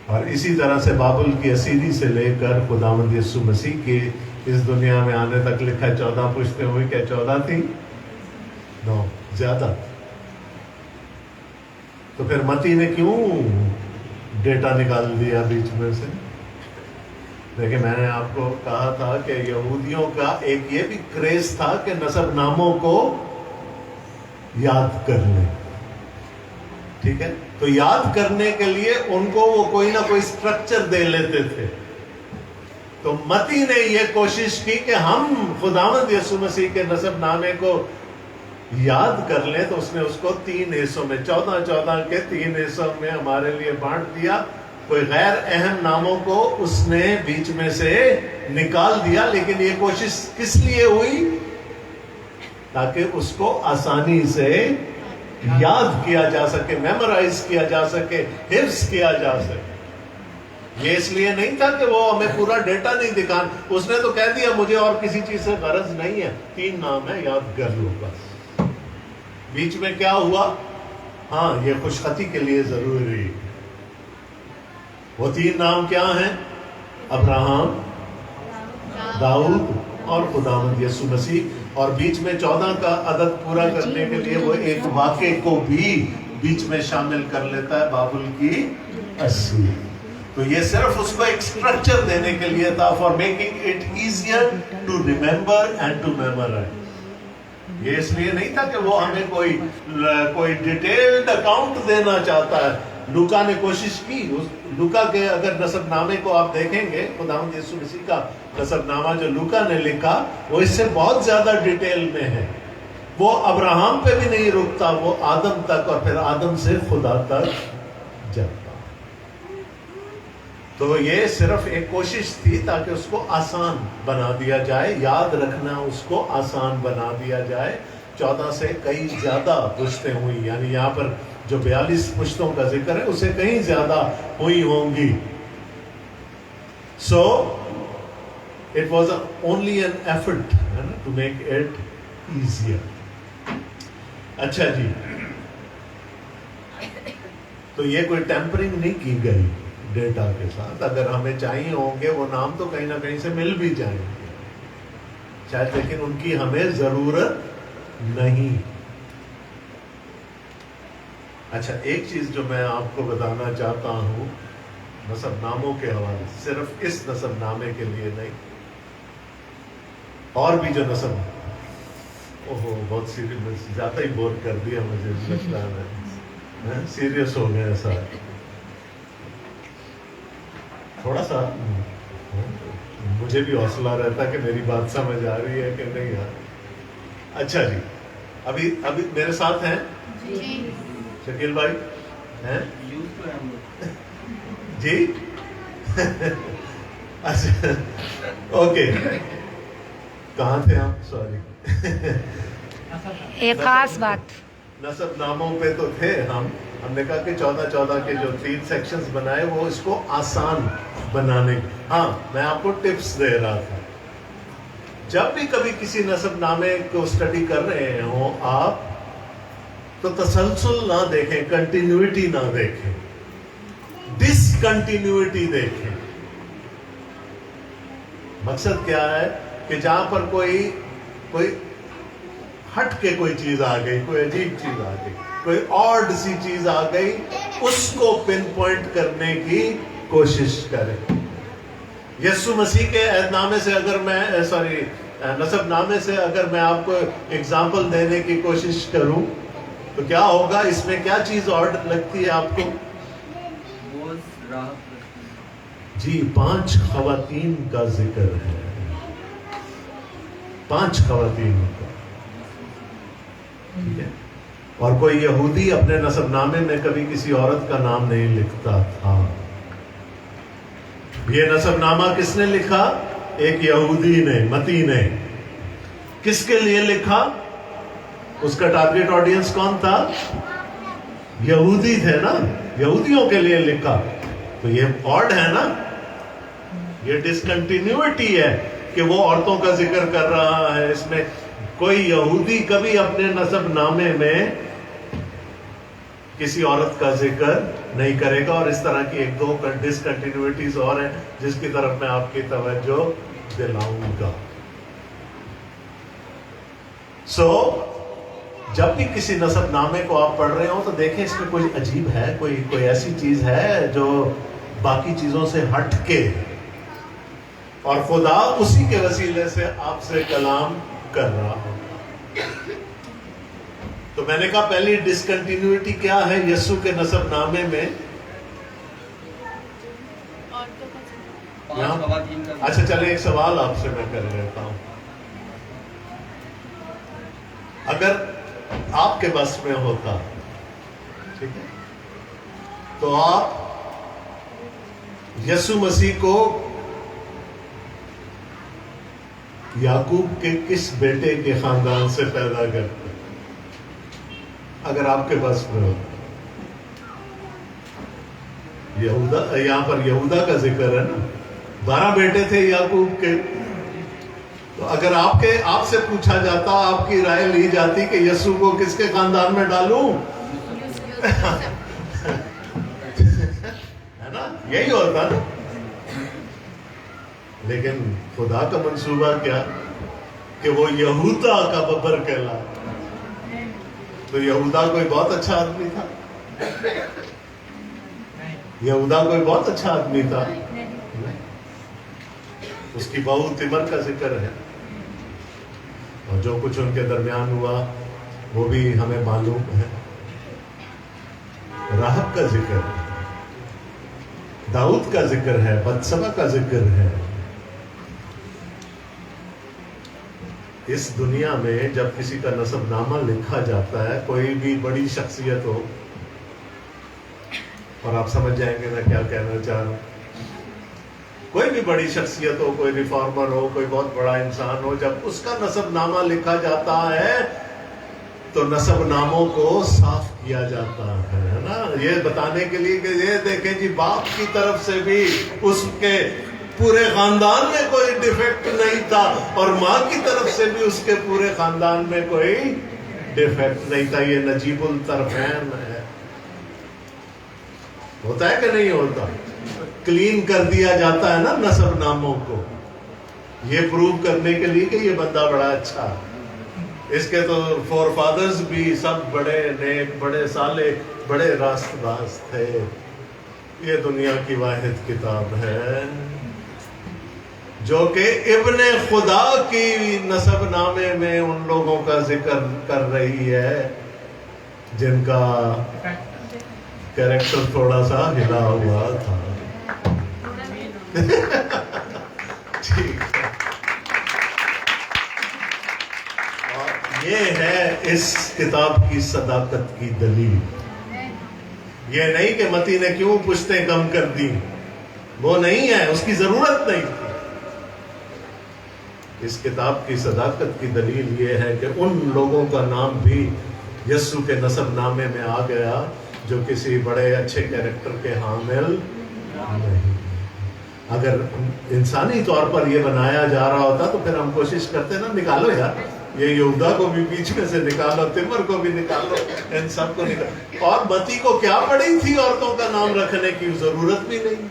और इसी तरह से बाबुल की असीरी से लेकर खुदावंद यीशु मसीह के इस दुनिया में आने तक लिखा है 14 पुश्तें हुई। क्या 14 थी? नो, ज्यादा। तो फिर मती ने क्यों डेटा निकाल दिया बीच में से? देखिए, मैंने आपको कहा था कि यहूदियों का एक ये भी क्रेज था कि नसब नामों को याद कर लें, ठीक है। तो याद करने के लिए उनको वो कोई ना कोई स्ट्रक्चर दे लेते थे। तो मती ने ये कोशिश की कि हम खुदावंद यीशु मसीह के नसब नामे को याद कर लें। तो उसने उसको 3 हिस्सों में, 14 के 3 हिस्सों में हमारे लिए बांट दिया। कोई गैर अहम नामों को उसने बीच में से निकाल दिया। लेकिन ये कोशिश किस लिए हुई? ताकि उसको आसानी से याद किया जा सके, मेमोराइज किया जा सके, हिफ्ज किया जा सके। ये इसलिए नहीं था कि वो हमें पूरा डेटा नहीं दिखाना। उसने तो कह दिया मुझे और किसी चीज से गरज नहीं है, 3 नाम है, याद कर लो बस। बीच में क्या हुआ? हाँ, ये खुशखती के लिए जरूरी। वो 3 नाम क्या हैं? अब्राहम, दाऊद और खुदावंद यीशु मसीह। और बीच में 14 का अदद पूरा करने के लिए वो एक वाक़े को भी बीच में शामिल कर लेता है, बाबुल की असीरी। तो ये सिर्फ उसको एक स्ट्रक्चर देने के लिए था, for making it easier to remember and to memorise. ये इसलिए नहीं था कि वो हमें कोई डिटेल्ड अकाउंट देना चाहता है। लूका ने कोशिश की। लूका के अगर नसबनामे को आप देखेंगे, खुदावंद यीशु मसीह का नसबनामा जो लूका ने लिखा वो इससे बहुत ज्यादा डिटेल में है। वो अब्राहम पे भी नहीं रुकता, वो आदम तक, और फिर आदम से खुदा तक जाता। तो ये सिर्फ एक कोशिश थी ताकि उसको आसान बना दिया जाए, याद रखना उसको आसान बना दिया जाए। 14 से कई ज्यादा पुश्तें हुई, यानी यहाँ पर जो 42 पुश्तों का जिक्र है उसे कहीं ज्यादा हुई होंगी। So it was only an effort to make it easier. अच्छा जी, तो ये कोई टेम्परिंग नहीं की गई डेटा के साथ। अगर हमें चाहिए होंगे वो नाम तो कहीं ना कहीं से मिल भी जाएंगे शायद, लेकिन उनकी हमें जरूरत नहीं। अच्छा, एक चीज जो मैं आपको बताना चाहता हूं नसबनामों के हवाले, सिर्फ इस नसबनामे के लिए नहीं, और भी जो नसब, ओहो बहुत सीरियस, ज्यादा ही बोर कर दिया मुझे लगता है, सीरियस हो गया ऐसा। थोड़ा सा मुझे भी हौसला रहता कि मेरी बात समझ आ रही है कि नहीं यार। अच्छा जी, अभी मेरे साथ हैं जी। शकील भाई हैं जी। अच्छा, ओके, कहाँ थे आप? सॉरी। एक खास बात, نسب ناموں پہ تو تھے ہم نے کہا کہ 14 کے جو 3 سیکشنز بنائے وہ اس کو آسان بنانے. ہاں میں آپ کو ٹپس دے رہا تھا. جب بھی کبھی کسی نسب نامے کو اسٹڈی کر رہے ہوں آپ تو تسلسل نہ دیکھیں, کنٹینیوٹی نہ دیکھیں, ڈسکنٹینیوٹی دیکھیں. مقصد کیا ہے کہ جہاں پر کوئی ہٹ کے کوئی چیز آ گئی, کوئی عجیب چیز آ گئی, کوئی آڈ سی چیز آ گئی, اس کو پن پوائنٹ کرنے کی کوشش کریں. یسوع مسیح کے عہد نامے سے اگر میں نسب نامے سے اگر میں آپ کو اگزامپل دینے کی کوشش کروں تو کیا ہوگا؟ اس میں کیا چیز آڈ لگتی ہے آپ کو؟ جی 5 خواتین کا ذکر ہے. 5 خواتین کا. ٹھیک ہے. اور کوئی یہودی اپنے نسب نامے میں کبھی کسی عورت کا نام نہیں لکھتا تھا. یہ نسب نامہ کس نے لکھا؟ ایک یہودی نے, متی نے. کس کے لیے لکھا؟ اس کا ٹارگیٹ آڈینس کون تھا؟ یہودی تھے نا, یہودیوں کے لیے لکھا. تو یہ آڈ ہے نا, یہ ڈسکنٹینیوٹی ہے کہ وہ عورتوں کا ذکر کر رہا ہے. اس میں کوئی یہودی کبھی اپنے نسب نامے میں کسی عورت کا ذکر نہیں کرے گا. اور اس طرح کی 1-2 ڈسکنٹینیوٹیز اور ہیں جس کی طرف میں آپ کی توجہ دلاؤں گا. جب بھی کسی نسب نامے کو آپ پڑھ رہے ہو تو دیکھیں اس میں کوئی عجیب ہے, کوئی ایسی چیز ہے جو باقی چیزوں سے ہٹ کے, اور خدا اسی کے وسیلے سے آپ سے کلام کر رہا ہو. تو میں نے کہا پہلی ڈسکنٹینیوٹی کیا ہے یسوع کے نسب نامے میں؟ اچھا چلے ایک سوال آپ سے میں کر لیتا ہوں. اگر آپ کے بس میں ہوتا, ٹھیک ہے, تو آپ یسوع مسیح کو یعقوب کے کس بیٹے کے خاندان سے پیدا کرتے اگر آپ کے بس میں ہوتا؟ یہودا, یہاں پر یہودا کا ذکر ہے نا, 12 بیٹے تھے یعقوب کے. تو اگر آپ سے پوچھا جاتا, آپ کی رائے لی جاتی کہ یسوع کو کس کے خاندان میں ڈالوں, ہے نا, یہی ہوتا نا. لیکن خدا کا منصوبہ کیا کہ وہ یہودا کا ببر کہلا. تو یہودا کوئی بہت اچھا آدمی تھا, یہودا کوئی بہت اچھا آدمی تھا. اس کی بہو تمر کا ذکر ہے, اور جو کچھ ان کے درمیان ہوا وہ بھی ہمیں معلوم ہے. راہب کا ذکر ہے, داؤد کا ذکر ہے, بتسبہ کا ذکر ہے. اس دنیا میں جب کسی کا نسب نامہ لکھا جاتا ہے, کوئی بھی بڑی شخصیت ہو, اور آپ سمجھ جائیں گے میں کیا کہنا چاہ رہا ہوں, کوئی بھی بڑی شخصیت ہو, کوئی ریفارمر ہو, کوئی بہت بڑا انسان ہو, جب اس کا نسب نامہ لکھا جاتا ہے تو نسب ناموں کو صاف کیا جاتا ہے نا, یہ بتانے کے لیے کہ یہ دیکھیں جی باپ کی طرف سے بھی اس کے پورے خاندان میں کوئی ڈیفیکٹ نہیں تھا, اور ماں کی طرف سے بھی اس کے پورے خاندان میں کوئی ڈیفیکٹ نہیں تھا. یہ نجیب الطرفین ہے. ہوتا ہے کہ نہیں ہوتا؟ کلین کر دیا جاتا ہے نا نسب ناموں کو, یہ پروو کرنے کے لیے کہ یہ بندہ بڑا اچھا. اس کے تو فور فادرز بھی سب بڑے نیک, بڑے صالح, بڑے راست باز تھے. یہ دنیا کی واحد کتاب ہے جو کہ ابن خدا کی نسب نامے میں ان لوگوں کا ذکر کر رہی ہے جن کا کیریکٹر تھوڑا سا ہلا ہوا تھا. ٹھیک ہے, اور یہ ہے اس کتاب کی صداقت کی دلیل. یہ نہیں کہ متی نے کیوں پشتیں کم کر دی, وہ نہیں ہے, اس کی ضرورت نہیں تھی. اس کتاب کی صداقت کی دلیل یہ ہے کہ ان لوگوں کا نام بھی यस्सु के नसब नामे में आ गया जो किसी बड़े अच्छे कैरेक्टर के हामिल नहीं। अगर इंसानी तौर पर ये बनाया जा रहा होता तो फिर हम कोशिश करते ना, निकालो यार, ये यहूदा को भी बीच में से निकालो, तिमर को भी निकालो, इन सब को निकालो। और मती को क्या पड़ी थी औरतों का नाम रखने की, जरूरत भी नहीं।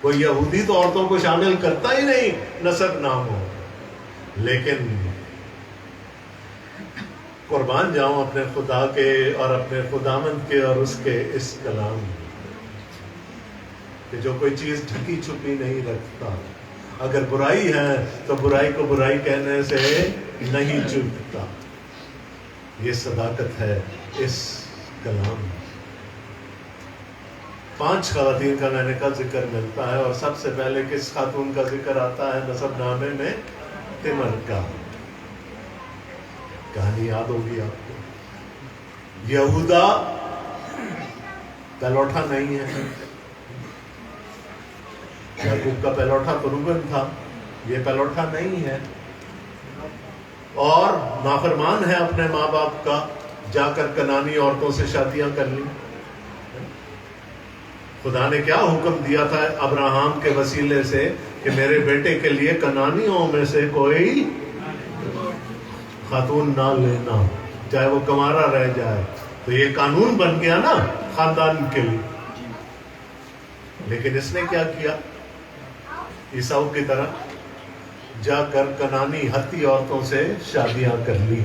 कोई यहूदी तो औरतों को शामिल करता ही नहीं नसब नाम हो। लेकिन कुर्बान जाऊं अपने खुदा के और अपने खुदामंद के और उसके इस कलाम कि जो कोई चीज ढकी छुपी नहीं रखता। अगर बुराई है तो बुराई को बुराई कहने से नहीं चूकता। ये सदाकत है इस कलाम में। 5 खवातीन का मैंने कल जिक्र मिलता है और सबसे पहले किस खातून का जिक्र आता है नसबनामे में? तिमर का। कहानी याद होगी आपको। यहूदा पहलौठा नहीं है। याकूब का पहलौठा तो रूबन था, ये पहलौठा नहीं है और नाफरमान है अपने माँ बाप का, जाकर कनानी औरतों से शादियां कर ली। खुदा ने क्या हुक्म दिया था अब्राहम के वसीले से कि मेरे बेटे के लिए कनानियों में से कोई खातून ना लेना, चाहे वो कमारा रह जाए। तो ये कानून बन गया ना खानदान के लिए। लेकिन इसने क्या किया? ईसाऊ की तरह जाकर कनानी हत्ती औरतों से शादियां कर ली,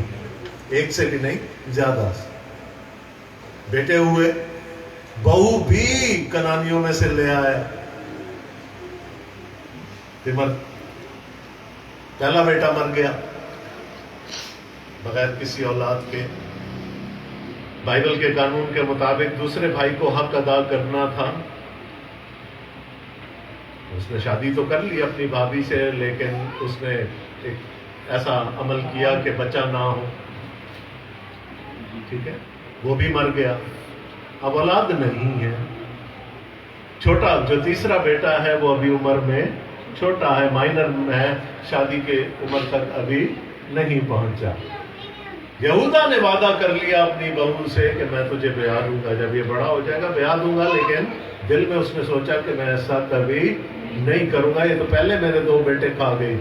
एक से भी नहीं, ज्यादा से। बेटे हुए, बहू भी कनानियों में से ले आया। तिमर पहला बेटा मर गया बगैर किसी औलाद के। बाइबल के कानून के मुताबिक दूसरे भाई को हक अदा करना था। उसने शादी तो कर ली अपनी भाभी से, लेकिन उसने एक ऐसा अमल किया कि बच्चा ना हो। ठीक है, वो भी मर गया, अब औलाद नहीं है। छोटा जो तीसरा बेटा है वो अभी उम्र में छोटा है, माइनर में है, शादी के उम्र तक अभी नहीं पहुंचा। यहूदा ने वादा कर लिया अपनी बहू से कि मैं तुझे ब्याह दूंगा, जब ये बड़ा हो जाएगा ब्याह दूंगा। लेकिन दिल में उसने सोचा कि मैं ऐसा कभी नहीं करूंगा, ये तो पहले मेरे 2 बेटे खा गई।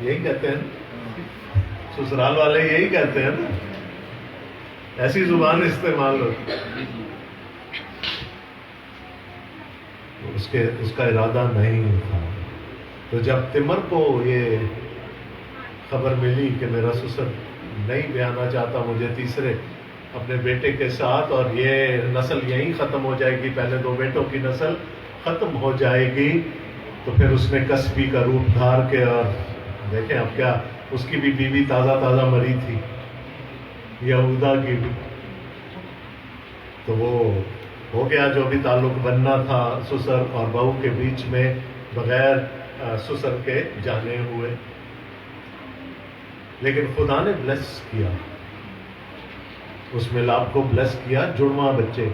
यही कहते हैं ससुराल वाले, यही कहते हैं ना, ऐसी जुबान इस्तेमाल होती। उसका इरादा नहीं था। तो जब तिमर को ये खबर मिली कि मेरा ससुर नहीं ब्याहना चाहता मुझे तीसरे अपने बेटे के साथ, और ये नस्ल यहीं खत्म हो जाएगी, पहले 2 बेटों की नस्ल खत्म हो जाएगी, तो फिर उसने कसबी का रूप धार के, और देखें अब क्या, उसकी भी बीवी ताज़ा मरी थी, यहूदा की भी। तो वो हो गया जो भी ताल्लुक बनना था ससुर और बहू के बीच में, बगैर ससुर के जाने हुए। लेकिन खुदा ने ब्लेस किया, उस मिलाप को ब्लेस किया, जुड़वा बच्चे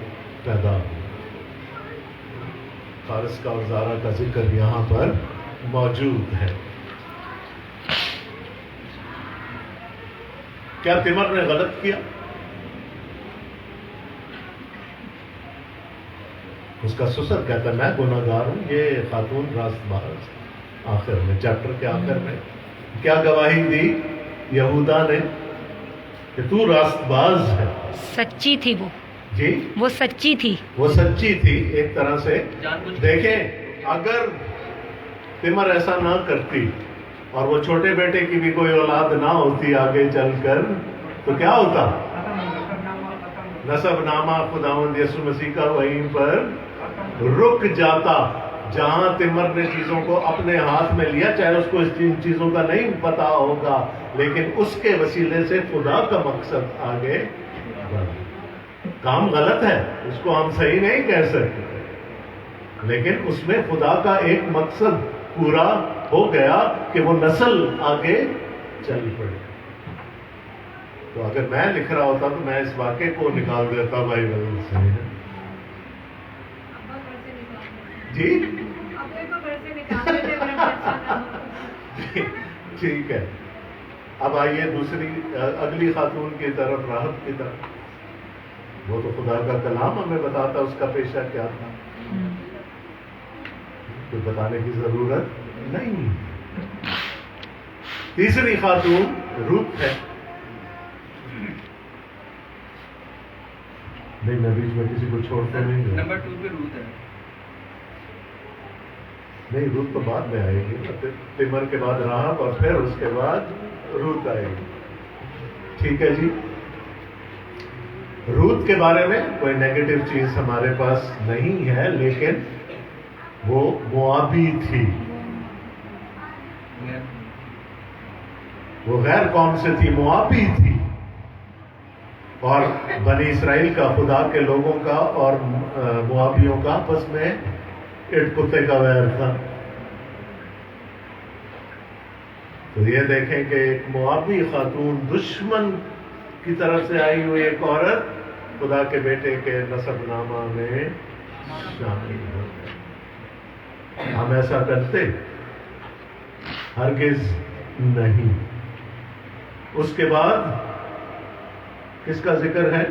पैदा हुए। फारिस का और ज़ारा का जिक्र यहाँ पर मौजूद है। क्या तिमर ने गलत किया? उसका ससुर कहता है मैं गुनाहगार हूं, ये खातून रास्तबाज। आखिर में, चैप्टर के आखिर में क्या गवाही दी यहूदा ने कि तू रास्तबाज है। सच्ची थी वो जी, वो सच्ची थी, वो सच्ची थी एक तरह से। देखें, अगर तिमर ऐसा ना करती और वो छोटे बेटे की भी कोई औलाद ना होती आगे चलकर, तो क्या होता? नसबनामा खुदावंद यीशु मसीह का वहीं पर रुक जाता। जहां तिमर ने चीजों को अपने हाथ में लिया, चाहे उसको इन चीजों का नहीं पता होगा, लेकिन उसके वसीले से खुदा का मकसद आगे बढ़ा। काम गलत है, उसको हम सही नहीं कह सकते, लेकिन उसमें खुदा का एक मकसद पूरा हो गया कि वो नस्ल आगे चल पड़े। तो अगर मैं लिख रहा होता तो मैं इस वाक्य को निकाल देता बाइबल से। जी ठीक है। اب آئیے دوسری اگلی خاتون کی طرف، راحت کی طرف. وہ تو خدا کا کلام ہمیں بتاتا اس کا پیشہ کیا تھا، کوئی بتانے کی ضرورت نہیں. تیسری خاتون روت ہے. نہیں میں بیچ میں کسی کو چھوڑتا نہیں ہوں. نمبر 2 پہ روت ہے. نہیں روت تو بعد میں آئے گی، تمر کے بعد راحت اور پھر اس کے بعد روت آئے گی. ٹھیک ہے جی. روت کے بارے میں کوئی نیگیٹو چیز ہمارے پاس نہیں ہے، لیکن وہ موابی تھی، وہ غیر قوم سے تھی، موابی تھی، اور بنی اسرائیل کا، خدا کے لوگوں کا اور موابیوں کا آپس میں اٹ کتے کا ویر تھا. تو یہ دیکھیں کہ ایک موابی خاتون، دشمن کی طرف سے آئی ہوئی ایک عورت خدا کے بیٹے کے نسب نامہ میں شامل ہو گئی. ہم ایسا کرتے ہرگز نہیں. اس کے بعد کس کا ذکر ہے؟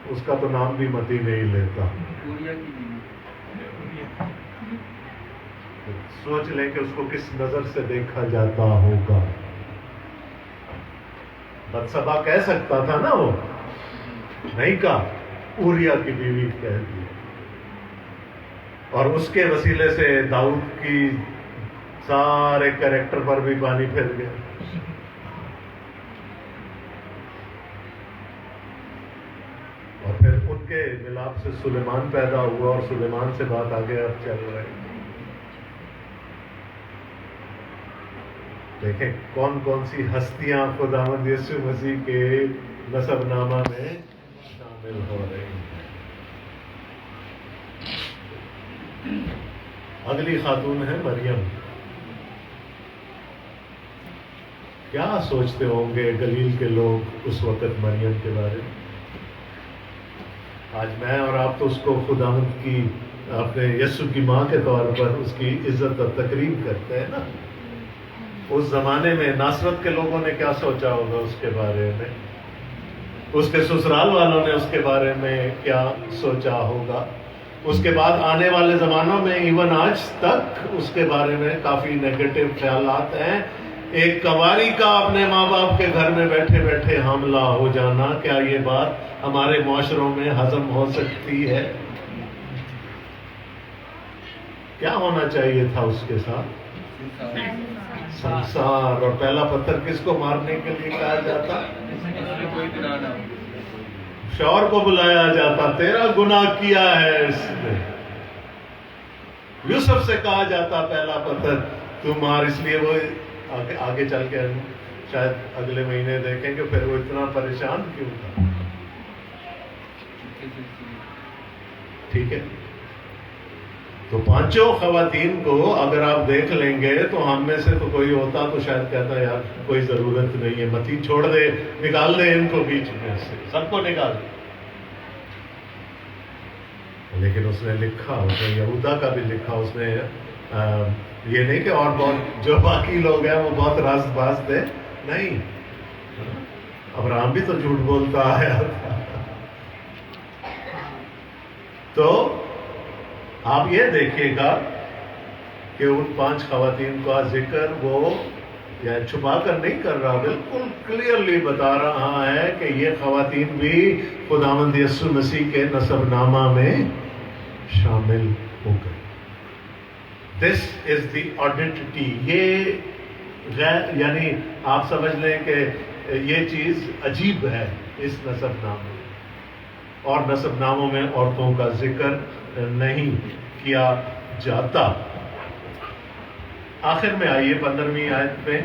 اس کا تو نام بھی متی نہیں لیتا. اوریا کی بیوی. سوچ لیں کہ اس کو کس نظر سے دیکھا جاتا ہوگا. بتسبا کہہ سکتا تھا نا، وہ نہیں کہا، اوریا کی بیوی کہہ دی. اور اس کے وسیلے سے داؤد کی سارے کریکٹر پر بھی پانی پھیر گیا. اور پھر ان کے ملاپ سے سلیمان پیدا ہوا، اور سلیمان سے بات آگے اب چل رہی. دیکھیں کون کون سی ہستیاں خداوند یسوع مسیح کے نسب نامہ میں شامل ہو رہی ہیں. اگلی خاتون ہے مریم. کیا سوچتے ہوں گے گلیل کے لوگ اس وقت مریم کے بارے میں؟ آج میں اور آپ تو اس کو خداوند کی، اپنے یسوع کی ماں کے طور پر اس کی عزت اور تقریب کرتے ہیں نا. اس زمانے میں ناصرت کے لوگوں نے کیا سوچا ہوگا اس کے بارے میں، اس کے سسرال والوں نے اس کے بارے میں کیا سوچا ہوگا. اس کے بعد آنے والے زمانوں میں ایون آج تک اس کے بارے میں کافی نیگیٹو خیالات ہیں. ایک کنواری کا اپنے ماں باپ کے گھر میں بیٹھے بیٹھے حاملہ ہو جانا، کیا یہ بات ہمارے معاشروں میں ہضم ہو سکتی ہے؟ کیا ہونا چاہیے تھا اس کے ساتھ؟ سنسار. اور پہلا پتھر کس کو مارنے کے لیے کہا جاتا؟ کوئی گناہ نہ ہو. شوہر کو بلایا جاتا، تیرا گناہ کیا ہے اس نے. یوسف سے کہا جاتا پہلا پتھر تم مار. اس لیے وہ آگے چل کے شاید اگلے مہینے دیکھیں کہ پھر وہ اتنا پریشان کیوں تھا. ٹھیک ہے. تو پانچوں خواتین کو اگر آپ دیکھ لیں گے تو ہم میں سے تو کوئی ہوتا تو شاید کہتا یار کوئی ضرورت نہیں ہے، متی چھوڑ دے، نکال دے ان کو بیچ میں سے، سب کو نکال دے. لیکن اس نے لکھا، اس نے یہودا کا بھی لکھا، اس نے یہ نہیں کہ اور بہت جو باقی لوگ ہیں وہ بہت راز باز تھے، نہیں. ابراہم بھی تو جھوٹ بولتا آیا تھا. تو آپ یہ دیکھیے گا کہ ان 5 خواتین کا ذکر وہ یا چھپا کر نہیں کر رہا، بالکل کلیئرلی بتا رہا ہے کہ یہ خواتین بھی خداوند یسوع مسیح کے نسب نامہ میں شامل ہو گئے. دس از دی آئیڈینٹی. یہ غیر، یعنی آپ سمجھ لیں کہ یہ چیز عجیب ہے اس نسب نامے میں، اور نسب ناموں میں عورتوں کا ذکر نہیں کیا جاتا. آخر میں آئیے 15ویں آیت میں.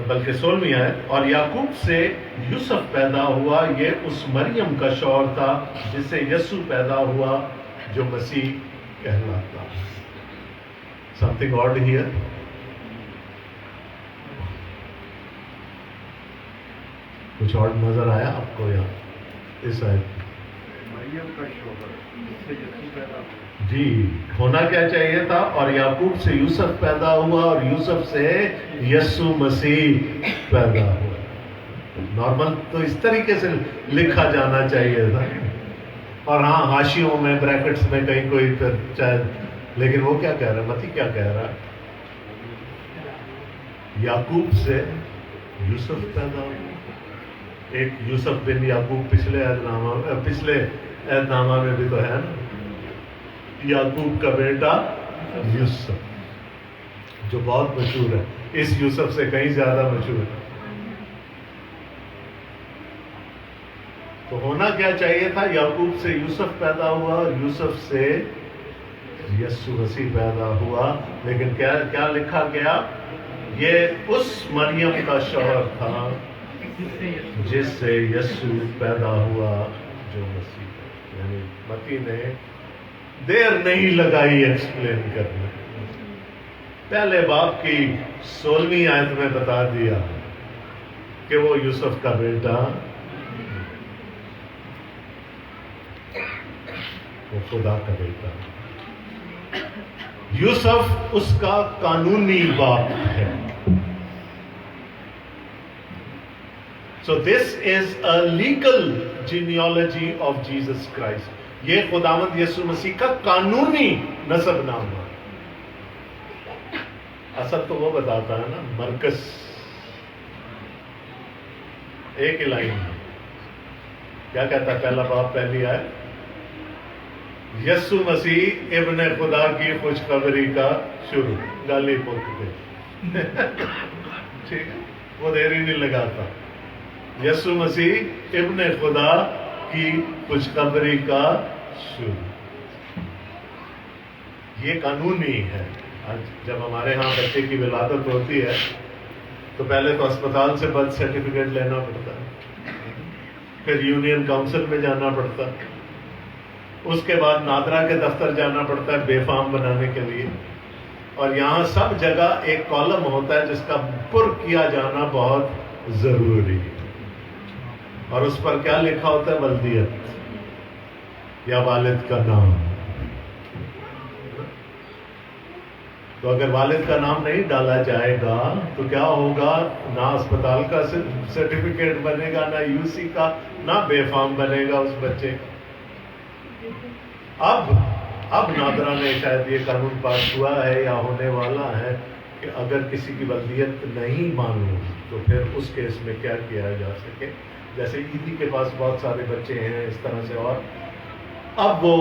بلکہ 16ویں آیت، اور یعقوب سے یوسف پیدا ہوا، یہ اس مریم کا شوہر تھا جس سے یسوع پیدا ہوا جو مسیح کہلاتا. Something odd here. کچھ اور نظر آیا آپ کو یہاں اس آیت میں؟ मरियम का शोहर जिससे यीशु पैदा हुआ। जी, होना क्या चाहिए था, और याकूब से यूसुफ पैदा हुआ और यूसुफ से यीशु मसीह पैदा हुआ। नॉर्मल तो इस तरीके से लिखा जाना चाहिए था, और हाँ हाशियों में ब्रैकेट्स में कहीं कोई चाहे, लेकिन वो क्या कह रहा है, मती क्या कह रहा है, याकूब से यूसुफ पैदा हुआ। एक यूसुफ बिन याकूब पिछले ऐदनामा में भी तो है ना, याकूब का बेटा यूसुफ, जो बहुत मशहूर है, इस यूसुफ से कहीं ज्यादा मशहूर है। तो होना क्या चाहिए था, याकूब से यूसुफ पैदा हुआ और यूसुफ से यीशु मसीह पैदा हुआ, लेकिन क्या क्या लिखा गया, ये उस मरियम का शौहर था जिससे यीशु पैदा हुआ जो मसीह है। यानी मती ने देर नहीं लगाई एक्सप्लेन करने, पहले बाप की 16वीं आयत में बता दिया कि वो यूसुफ का बेटा, वो खुदा का बेटा। यूसुफ उसका कानूनी बाप है। So this is a legal genealogy of Jesus Christ. ये खुदावंद यीशु मसीह का कानूनी नसब नाम है। असल तो वो बताता है ना, मरकस एक ही लाइन में क्या कहता है, पहला बाप पहली आयत, यीशु मसीह इब्ने खुदा की खुशखबरी का शुरू, गाली पोक दे ठीक है, वो देर ही नहीं लगाता। यीशु मसीह इब्ने खुदा की खुशखबरी का शुरू, ये कानूनी है। आज जब हमारे यहाँ बच्चे की विलादत होती है तो पहले तो अस्पताल से बर्थ सर्टिफिकेट लेना पड़ता है, फिर यूनियन काउंसिल में जाना पड़ता है, उसके बाद नादरा के दफ्तर जाना पड़ता है बेफाम बनाने के लिए, और यहाँ सब जगह एक कॉलम होता है जिसका पुर किया जाना बहुत जरूरी है, और उस पर क्या लिखा होता है, वल्दियत या वालिद का नाम। तो अगर वालिद का नाम नहीं डाला जाएगा तो क्या होगा, ना अस्पताल का सर्टिफिकेट बनेगा, ना यूसी का, ना बेफाम बनेगा उस बच्चे का। अब नादरा ने शायद ये कानून पास हुआ है या होने वाला है कि अगर किसी की वल्दियत नहीं मालूम तो फिर उस केस में क्या किया जा सके। जैसे ईदी के पास बहुत सारे बच्चे हैं इस तरह से, और अब वो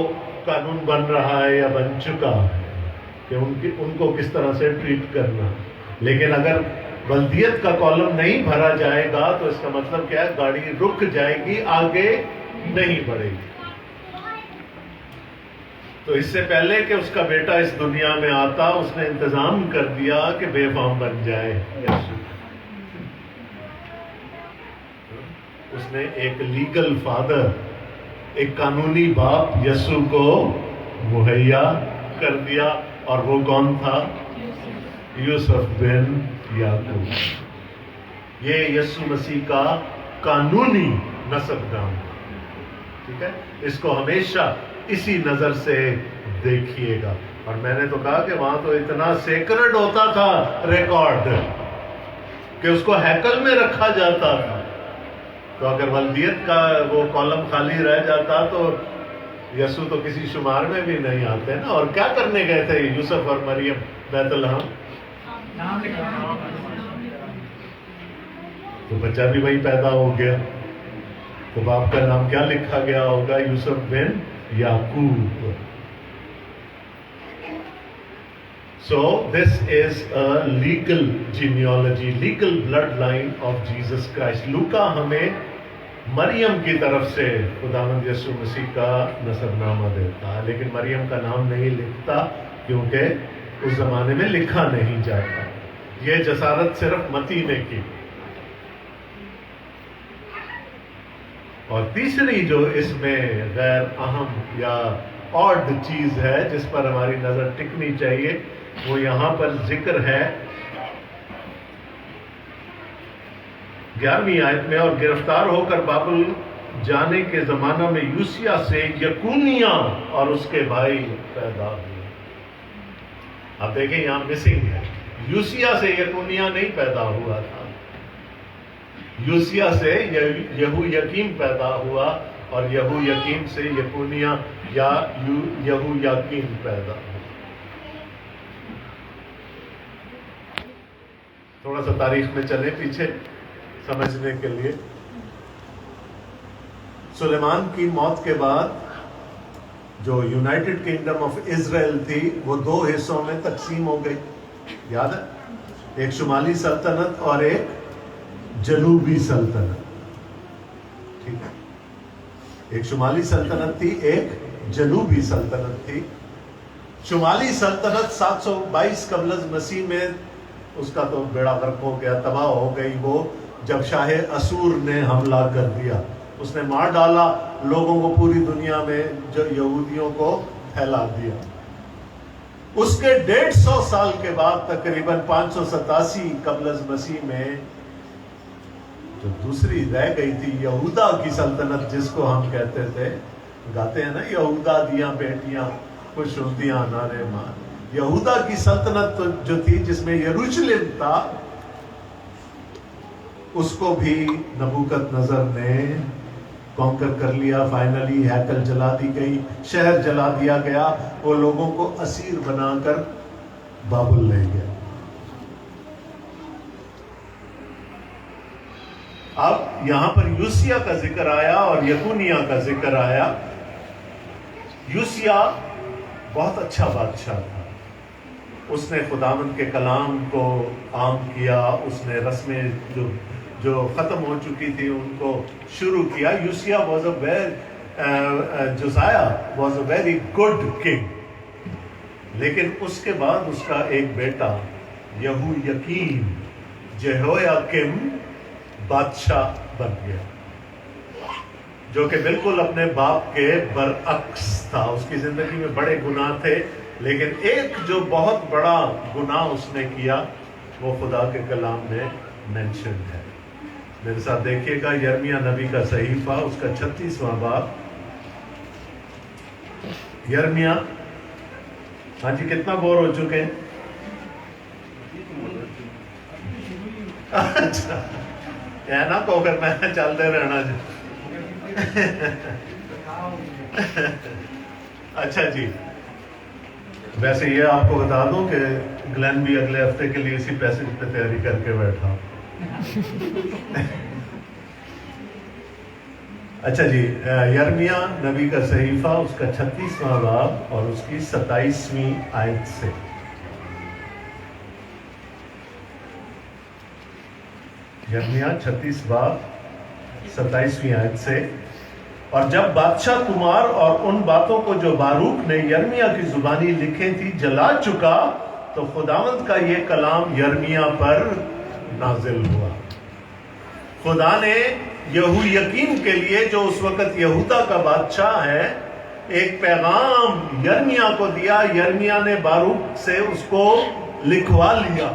कानून बन रहा है या बन चुका है कि उनको किस तरह से ट्रीट करना। लेकिन अगर वल्दियत का कॉलम नहीं भरा जाएगा तो इसका मतलब क्या है, गाड़ी रुक जाएगी, आगे नहीं बढ़ेगी। तो इससे पहले कि उसका बेटा इस दुनिया में आता, उसने इंतजाम कर दिया कि बेफाम बन जाए। उसने एक लीगल फादर, एक कानूनी बाप यीशु को मुहैया कर दिया, और वो कौन था, यूसुफ बिन याकूब। ये यीशु मसीह का कानूनी नसब नाम, ठीक है, इसको हमेशा इसी नजर से देखिएगा। और मैंने तो कहा कि वहां तो इतना सेक्रेड होता था रिकॉर्ड कि उसको हैकल में रखा जाता था। तो अगर वल्दियत का वो कॉलम खाली रह जाता तो यीशु तो किसी शुमार में भी नहीं आते ना। और क्या करने गए थे यूसुफ और मरियम बैतलहम, तो बच्चा भी वहीं पैदा हो गया, तो बाप का नाम क्या लिखा गया होगा, यूसुफ बिन याकूब। So this is a legal genealogy, legal bloodline of Jesus Christ. लूका हमें मरियम की तरफ से खुदावंद यीशु मसीह का नसबनामा देता है, लेकिन मरियम का नाम नहीं लिखता क्योंकि उस जमाने में लिखा नहीं जाता। ये जसारत सिर्फ मती ने की। और तीसरी जो इसमें गैर अहम या ऑड चीज है जिस पर हमारी नजर टिकनी चाहिए, वो यहां पर जिक्र है 11वीं आयत में, और गिरफ्तार होकर बाबुल जाने के ज़माना में यूसिया से यकूनिया और उसके भाई पैदा हुए। अब देखें यहाँ मिसिंग है, यूसिया से यकूनिया नहीं पैदा हुआ था, यूसिया से यहू यकीम पैदा हुआ और यहू यकीम से यकूनिया या यहू यकीम पैदा हुआ। थोड़ा सा तारीख में चले पीछे समझने के लिए। सुलेमान की मौत के बाद जो यूनाइटेड किंगडम ऑफ इजराइल थी वो दो हिस्सों में तकसीम हो गई, याद है, एक शुमाली सल्तनत और एक जनूबी सल्तनत। ठीक है, एक शुमाली सल्तनत थी, एक जनूबी सल्तनत थी। शुमाली सल्तनत 722 कबल मसीह में उसका तो बेड़ा गर्क हो गया, तबाह हो गई वो, जब शाह असूर ने हमला कर दिया। उसने मार डाला लोगों को, पूरी दुनिया में जो यहूदियों को फैला दिया। उसके 150 साल के बाद तकरीबन 587 कबल मसीह में जो दूसरी रह गई थी यहूदा की सल्तनत, जिसको हम कहते थे, गाते हैं ना, यहूदा दिया बेटियां खुश होतियां नारे मार। यहूदा की सल्तनत जो थी जिसमें यरूशलेम था, उसको भी नबूकदनेस्सर ने कॉन्कर कर लिया। फाइनली हैकल जला दी गई, शहर जला दिया गया, वो लोगों को असीर बनाकर बाबुल ले गया। अब यहां पर यूसिया का जिक्र आया और यकूनिया का जिक्र आया। यूसिया बहुत अच्छा बादशाह था, उसने खुदावंद के कलाम को आम किया, उसने रस्में जो खत्म हो चुकी थी उनको शुरू किया। Josiah was Josiah was a very good king, लेकिन उसके बाद उसका एक बेटा यहू यकीम जेहोयाकिम बादशाह बन गया, जो कि बिल्कुल अपने बाप के बरअक्स था। उसकी जिंदगी में बड़े गुनाह थे, लेकिन एक जो बहुत बड़ा गुनाह उसने किया वो खुदा के कलाम में मेंशन है। मेरे साथ देखिएगा, यिर्मयाह नबी का सहीफा, उसका 36वां बाब। यिर्मयाह, हाँ जी, कितना बोर हो चुके हैं? अच्छा, है ना, तो फिर मैं चलते रहना जी। अच्छा जी, वैसे ये आपको बता दूं कि ग्लेन भी अगले हफ्ते के लिए इसी पैसेज पे तैयारी करके बैठा। अच्छा जी, यिर्मयाह नबी का सहीफा, उसका 36वां बाब और उसकी 27वीं आयत से। यिर्मयाह 36 बाब 27वीं आयत से। और जब बादशाह कुमार और उन बातों को जो बारूक ने यिर्मयाह की जुबानी लिखे थी जला चुका, तो खुदावंद का ये कलाम यिर्मयाह पर नाजिल हुआ। खुदा ने यहू यकीम के लिए, जो उस वक्त यहूदा का बादशाह है, एक पैगाम यिर्मयाह को दिया। यिर्मयाह ने बारूक से उसको लिखवा लिया,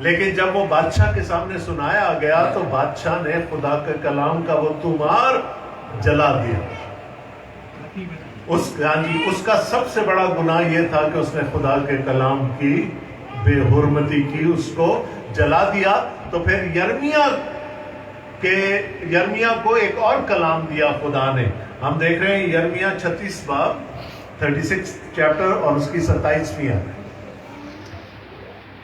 लेकिन जब वो बादशाह के सामने सुनाया गया तो बादशाह ने खुदा के कलाम का वो तुमार जला दिया। उसका सबसे बड़ा गुनाह यह था कि उसने खुदा के कलाम की बेहुरमती की, उसको जला दिया। तो फिर यिर्मयाह को एक और कलाम दिया खुदा ने। हम देख रहे हैं यिर्मयाह 36 बाब 36 चैप्टर और उसकी 27वीं आयत।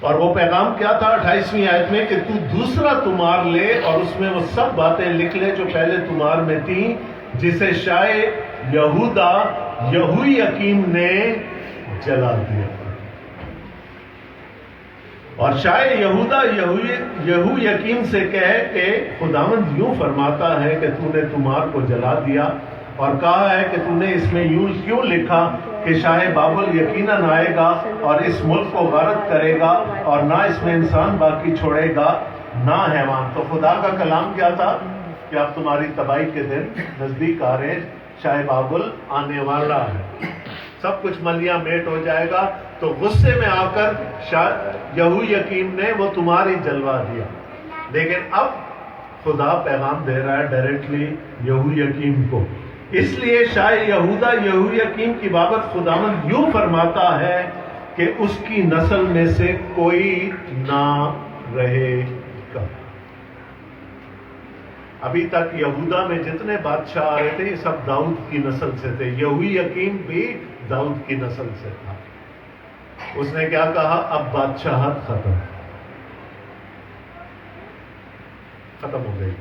और वो पैगाम क्या था 28वीं आयत में, कि तू दूसरा तुमार ले और उसमें वो सब बातें लिख ले जो पहले तुमार में थी, जिसे शाह यहूदा यहू यकीम ने जला दिया। और शाह यहूदा यहू यकीम से कहे कि खुदावंद यूं फरमाता है कि तूने तुमार को जला दिया, और कहा है कि तूने इसमें यूं क्यों लिखा कि शाह बाबुल यकीनन आएगा और इस मुल्क को गारत करेगा और ना इसमें इंसान बाकी छोड़ेगा ना हैवान। तो खुदा का कलाम क्या था कि अब तुम्हारी तबाही के दिन नजदीक आ रहे, शाह बाबुल आने वाला है, सब कुछ मलिया मेट हो जाएगा। तो गुस्से में आकर शाह यहू यकीम ने वो तुम्हारी जलवा दिया। लेकिन अब خدا پیغام دے رہا ہے ڈائریکٹلی یہویاکیم کو. اس لیے شاہ یہودا یہویاکیم کی بابت خداوند یوں فرماتا ہے کہ اس کی نسل میں سے کوئی نہ رہے گا. ابھی تک یہودا میں جتنے بادشاہ آ رہے تھے یہ سب داؤد کی نسل سے تھے. یہویاکیم بھی داؤد کی نسل سے تھا. اس نے کیا کہا؟ اب بادشاہت ختم ہو گئی.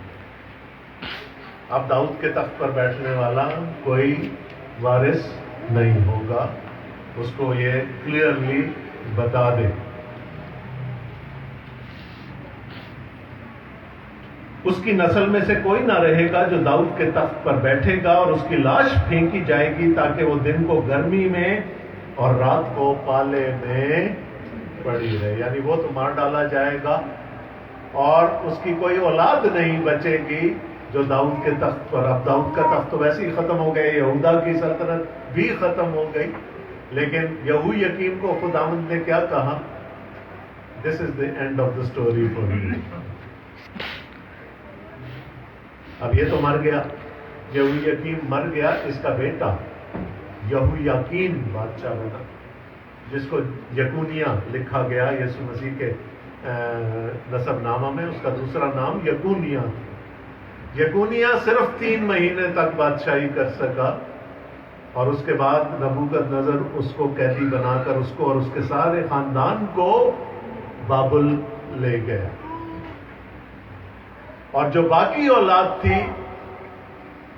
اب داؤد کے تخت پر بیٹھنے والا کوئی وارث نہیں ہوگا. اس کو یہ کلیئرلی بتا دے. اس کی نسل میں سے کوئی نہ رہے گا جو داؤد کے تخت پر بیٹھے گا، اور اس کی لاش پھینکی جائے گی تاکہ وہ دن کو گرمی میں اور رات کو پالے میں پڑی رہے. یعنی وہ تو مار ڈالا جائے گا اور اس کی کوئی اولاد نہیں بچے گی جو داؤد کے تخت پر. اب داؤد کا تخت تو ویسے ہی ختم ہو گیا، یہودا کی سلطنت بھی ختم ہو گئی، لیکن یہویاکیم کو خداوند نے کیا کہا؟ This is the end of the story for you. اب یہ تو مر گیا، یہویاکیم مر گیا. اس کا بیٹا یہویاکین بادشاہ بنا، جس کو یکونیا لکھا گیا یسوع مسیح کے نسب نامہ میں. اس کا دوسرا نام یکونیا. یکونیا صرف 3 مہینے تک بادشاہی کر سکا، اور اس کے بعد نبوکد نظر اس کو قیدی بنا کر اس کو اور اس کے سارے خاندان کو بابل لے گیا. اور جو باقی اولاد تھی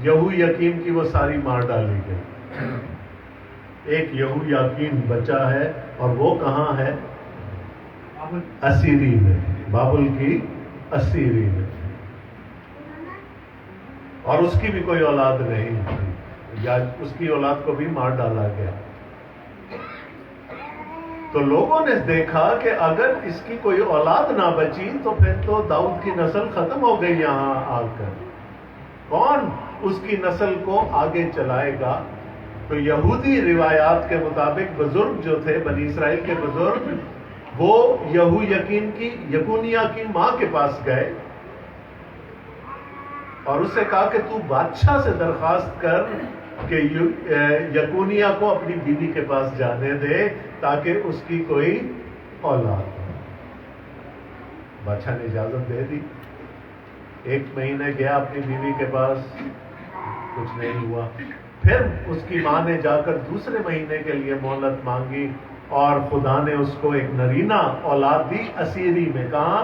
یہویاکیم کی وہ ساری مار ڈالی گئی. ایک یہویاکین بچا ہے، اور وہ کہاں ہے؟ اسیری میں، بابل کی اسیری میں. اور اس کی بھی کوئی اولاد نہیں تھی، یا اس کی اولاد کو بھی مار ڈالا گیا. تو لوگوں نے دیکھا کہ اگر اس کی کوئی اولاد نہ بچی تو پھر تو داؤد کی نسل ختم ہو گئی. یہاں آ کر کون اس کی نسل کو آگے چلائے گا؟ تو یہودی روایات کے مطابق بزرگ جو تھے، بنی اسرائیل کے بزرگ، وہ یکونیا کی ماں کے پاس گئے اور اس سے کہا کہ تو بادشاہ سے درخواست کر کہ یکونیا کو اپنی بیوی کے پاس جانے دے تاکہ اس کی کوئی اولاد ہو. بادشاہ نے اجازت دے دی. 1 مہینے گیا اپنی بیوی کے پاس، کچھ نہیں ہوا. پھر اس کی ماں نے جا کر دوسرے مہینے کے لیے مہلت مانگی، اور خدا نے اس کو ایک نرینہ اولاد دی اسیری میں. کہاں؟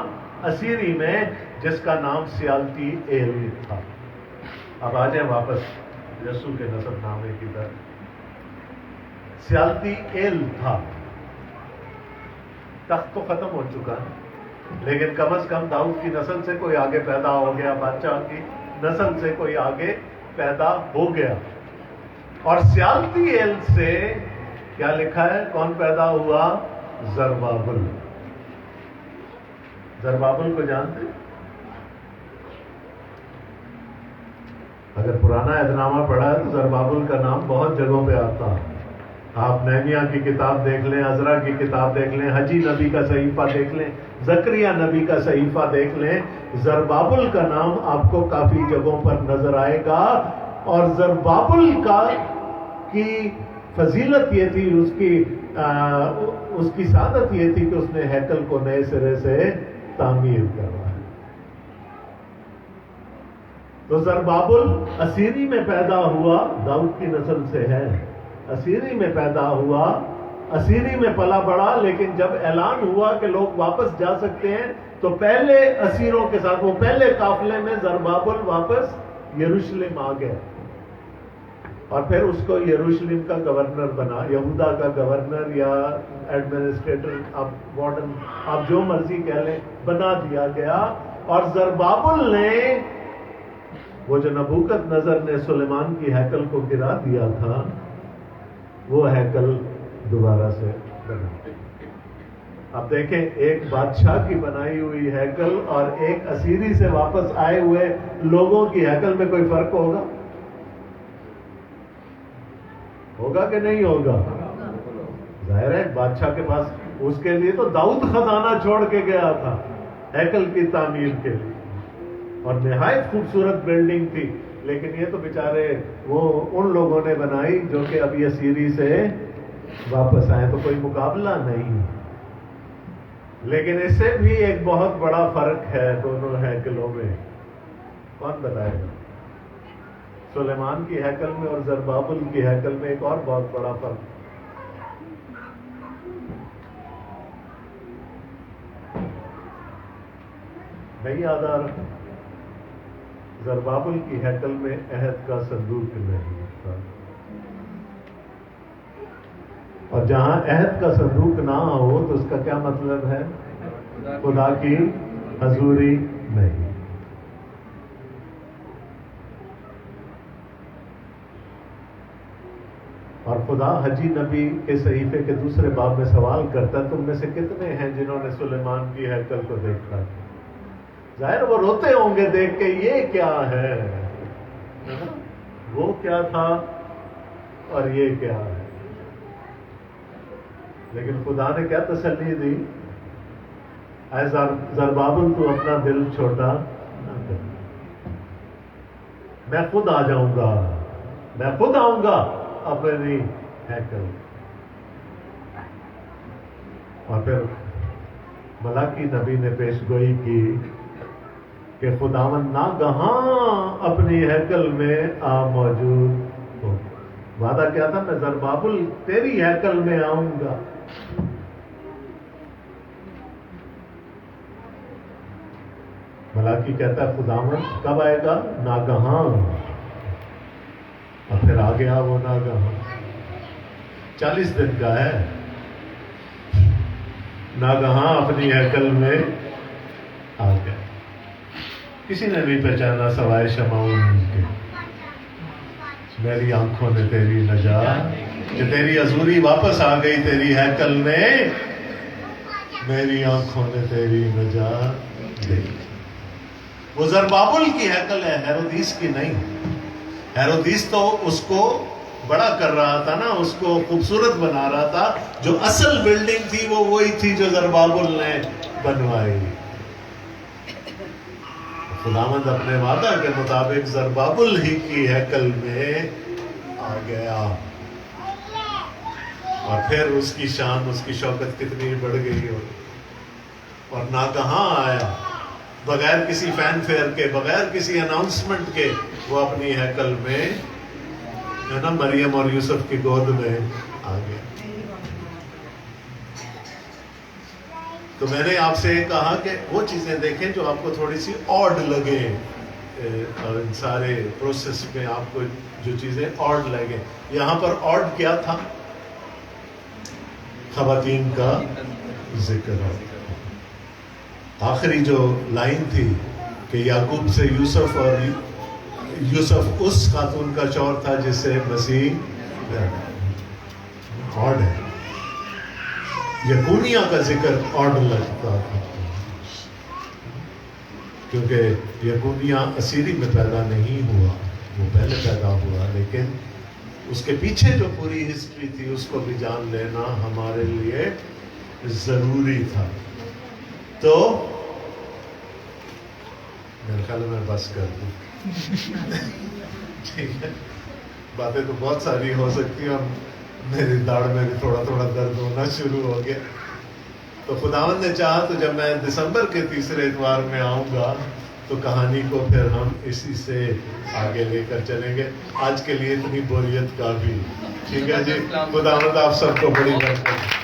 اسیری میں، جس کا نام سیالتی ایل تھا. اب آ جائیں واپس یسوع کے نسب نامے کی طرف. سیالتی ایل تھا. تخت تو ختم ہو چکا ہے، لیکن کم از کم داؤد کی نسل سے کوئی آگے پیدا ہو گیا، بادشاہ کی نسل سے کوئی آگے پیدا ہو گیا. اور سیالتی ایل سے کیا لکھا ہے؟ کون پیدا ہوا؟ زربابل. زربابل کو جانتے؟ اگر پرانا عہدنامہ پڑھا ہے تو زربابل کا نام بہت جگہوں پہ آتا ہے. آپ نہمیہ کی کتاب دیکھ لیں، عزرا کی کتاب دیکھ لیں، حجی نبی کا صحیفہ دیکھ لیں، زکریا نبی کا صحیفہ دیکھ لیں، زربابل کا نام آپ کو کافی جگہوں پر نظر آئے گا. اور زربابل کی فضیلت یہ تھی، اس کی سعادت یہ تھی کہ اس نے ہیکل کو نئے سرے سے تعمیر کروایا. تو زربابل اسیری میں پیدا ہوا، داؤد کی نسل سے ہے. اسیری میں پیدا ہوا، اسیری میں پلا بڑا. لیکن جب اعلان ہوا کہ لوگ واپس جا سکتے ہیں تو پہلے اسیروں کے ساتھ، وہ پہلے قافلے میں زربابل واپس یروشلم آ گئے، اور پھر اس کو یروشلم کا گورنر بنا، یہودا کا گورنر یا ایڈمنسٹریٹر، اب وارڈن، آپ جو مرضی کہہ لیں، بنا دیا گیا. اور زربابل نے وہ جو نبوکد نظر نے سلیمان کی ہیکل کو گرا دیا تھا، وہ ہیکل دوبارہ سے بنا. اب دیکھیں، ایک بادشاہ کی بنائی ہوئی ہیکل اور ایک اسیری سے واپس آئے ہوئے لوگوں کی ہیکل میں کوئی فرق ہوگا؟ ہوگا کہ نہیں ہوگا؟ ظاہر ہے بادشاہ کے پاس، اس کے لیے تو داؤد خزانہ چھوڑ کے گیا تھا ہیکل کی تعمیر کے لیے. اور نہایت خوبصورت بلڈنگ تھی، لیکن یہ تو بیچارے وہ ان لوگوں نے بنائی جو کہ اب یہ سیری سے واپس آئے، تو کوئی مقابلہ نہیں۔ لیکن اس سے بھی ایک بہت بڑا فرق ہے دونوں ہیکلوں میں، کون بتائے گا؟ سلیمان کی ہیکل میں اور زربابل کی ہیکل میں ایک اور بہت بڑا فرق۔ نہیں یاد آ رہا؟ زربابل کی ہیکل میں عہد کا صندوق نہیں تھا، اور جہاں عہد کا صندوق نہ ہو تو اس کا کیا مطلب ہے؟ خدا کی حضوری نہیں۔ اور خدا حجی نبی کے صحیفے کے دوسرے باب میں سوال کرتا ہے، تم میں سے کتنے ہیں جنہوں نے سلیمان کی ہیکل کو دیکھا؟ ظاہر وہ روتے ہوں گے دیکھ کے، یہ کیا ہے، وہ کیا تھا اور یہ کیا ہے۔ لیکن خدا نے کیا تسلی دی؟ اے زربابل تو اپنا دل چھوٹا نہ کر، میں خود آ جاؤں گا، میں خود آؤں گا اپنی ہیکل۔ اور پھر ملاکی نبی نے پیش گوئی کی کہ خداوند ناگہاں اپنی ہیکل میں آ موجود ہو۔ وعدہ کیا تھا؟ میں زربابل تیری ہیکل میں آؤں گا۔ ملاکی کہتا ہے خداوند کب آئے گا؟ ناگہاں۔ اور پھر آ گیا وہ ناگہاں، 40 دن کا ہے، ناگہاں اپنی ہیکل میں آ گیا۔ کسی نے نہیں پہچانا سوائے شمعون کے۔ میری آنکھوں نے تیری نجات، کہ تیری حضوری واپس آ گئی تیری ہیکل میں، میری آنکھوں نے تیری نجات دیکھی۔ وہ زربابل کی ہیکل ہے، ہیرودیس کی نہیں۔ ہیرودیس تو اس کو بڑا کر رہا تھا نا، اس کو خوبصورت بنا رہا تھا، جو اصل بلڈنگ تھی وہ وہی تھی جو زربابل نے بنوائی۔ خداوند اپنے وعدہ کے مطابق زربابل ہی کی ہیکل میں آ گیا، اور پھر اس کی شان، اس کی شوکت کتنی بڑھ گئی ہو، اور ناگہاں آیا، بغیر کسی فین فیئر کے، بغیر کسی اناؤنسمنٹ کے، وہ اپنی ہیکل میں جو نا مریم اور یوسف کی گود میں آ گیا۔ تو میں نے آپ سے کہا کہ وہ چیزیں دیکھیں جو آپ کو تھوڑی سی آڈ لگے، اور ان سارے پروسیس میں آپ کو جو چیزیں آڈ لگے۔ یہاں پر آڈ کیا تھا؟ خواتین کا ذکر ہے۔ آخری جو لائن تھی کہ یعقوب سے یوسف، اور یوسف اس خاتون کا چور تھا جس سے مسیح آڈ ہے۔ یکونیا کا ذکر آڈ لگتا تھا، کیونکہ یکونیا اسیری میں پیدا نہیں ہوا، وہ پہلے پیدا ہوا، لیکن اس کے پیچھے جو پوری ہسٹری تھی اس کو بھی جان لینا ہمارے لیے ضروری تھا۔ تو میرے خیال میں بس کر دوں، ٹھیک ہے؟ باتیں تو بہت ساری ہو سکتی ہیں، میری داڑھ میں بھی تھوڑا تھوڑا درد ہونا شروع ہو گیا۔ تو خداوند نے چاہا تو جب میں دسمبر کے تیسرے اتوار میں آؤں گا تو کہانی کو پھر ہم اسی سے آگے لے کر چلیں گے۔ آج کے لیے اتنی بوریت کافی، ٹھیک ہے جی؟ خداوند آپ سب کو بڑی برکت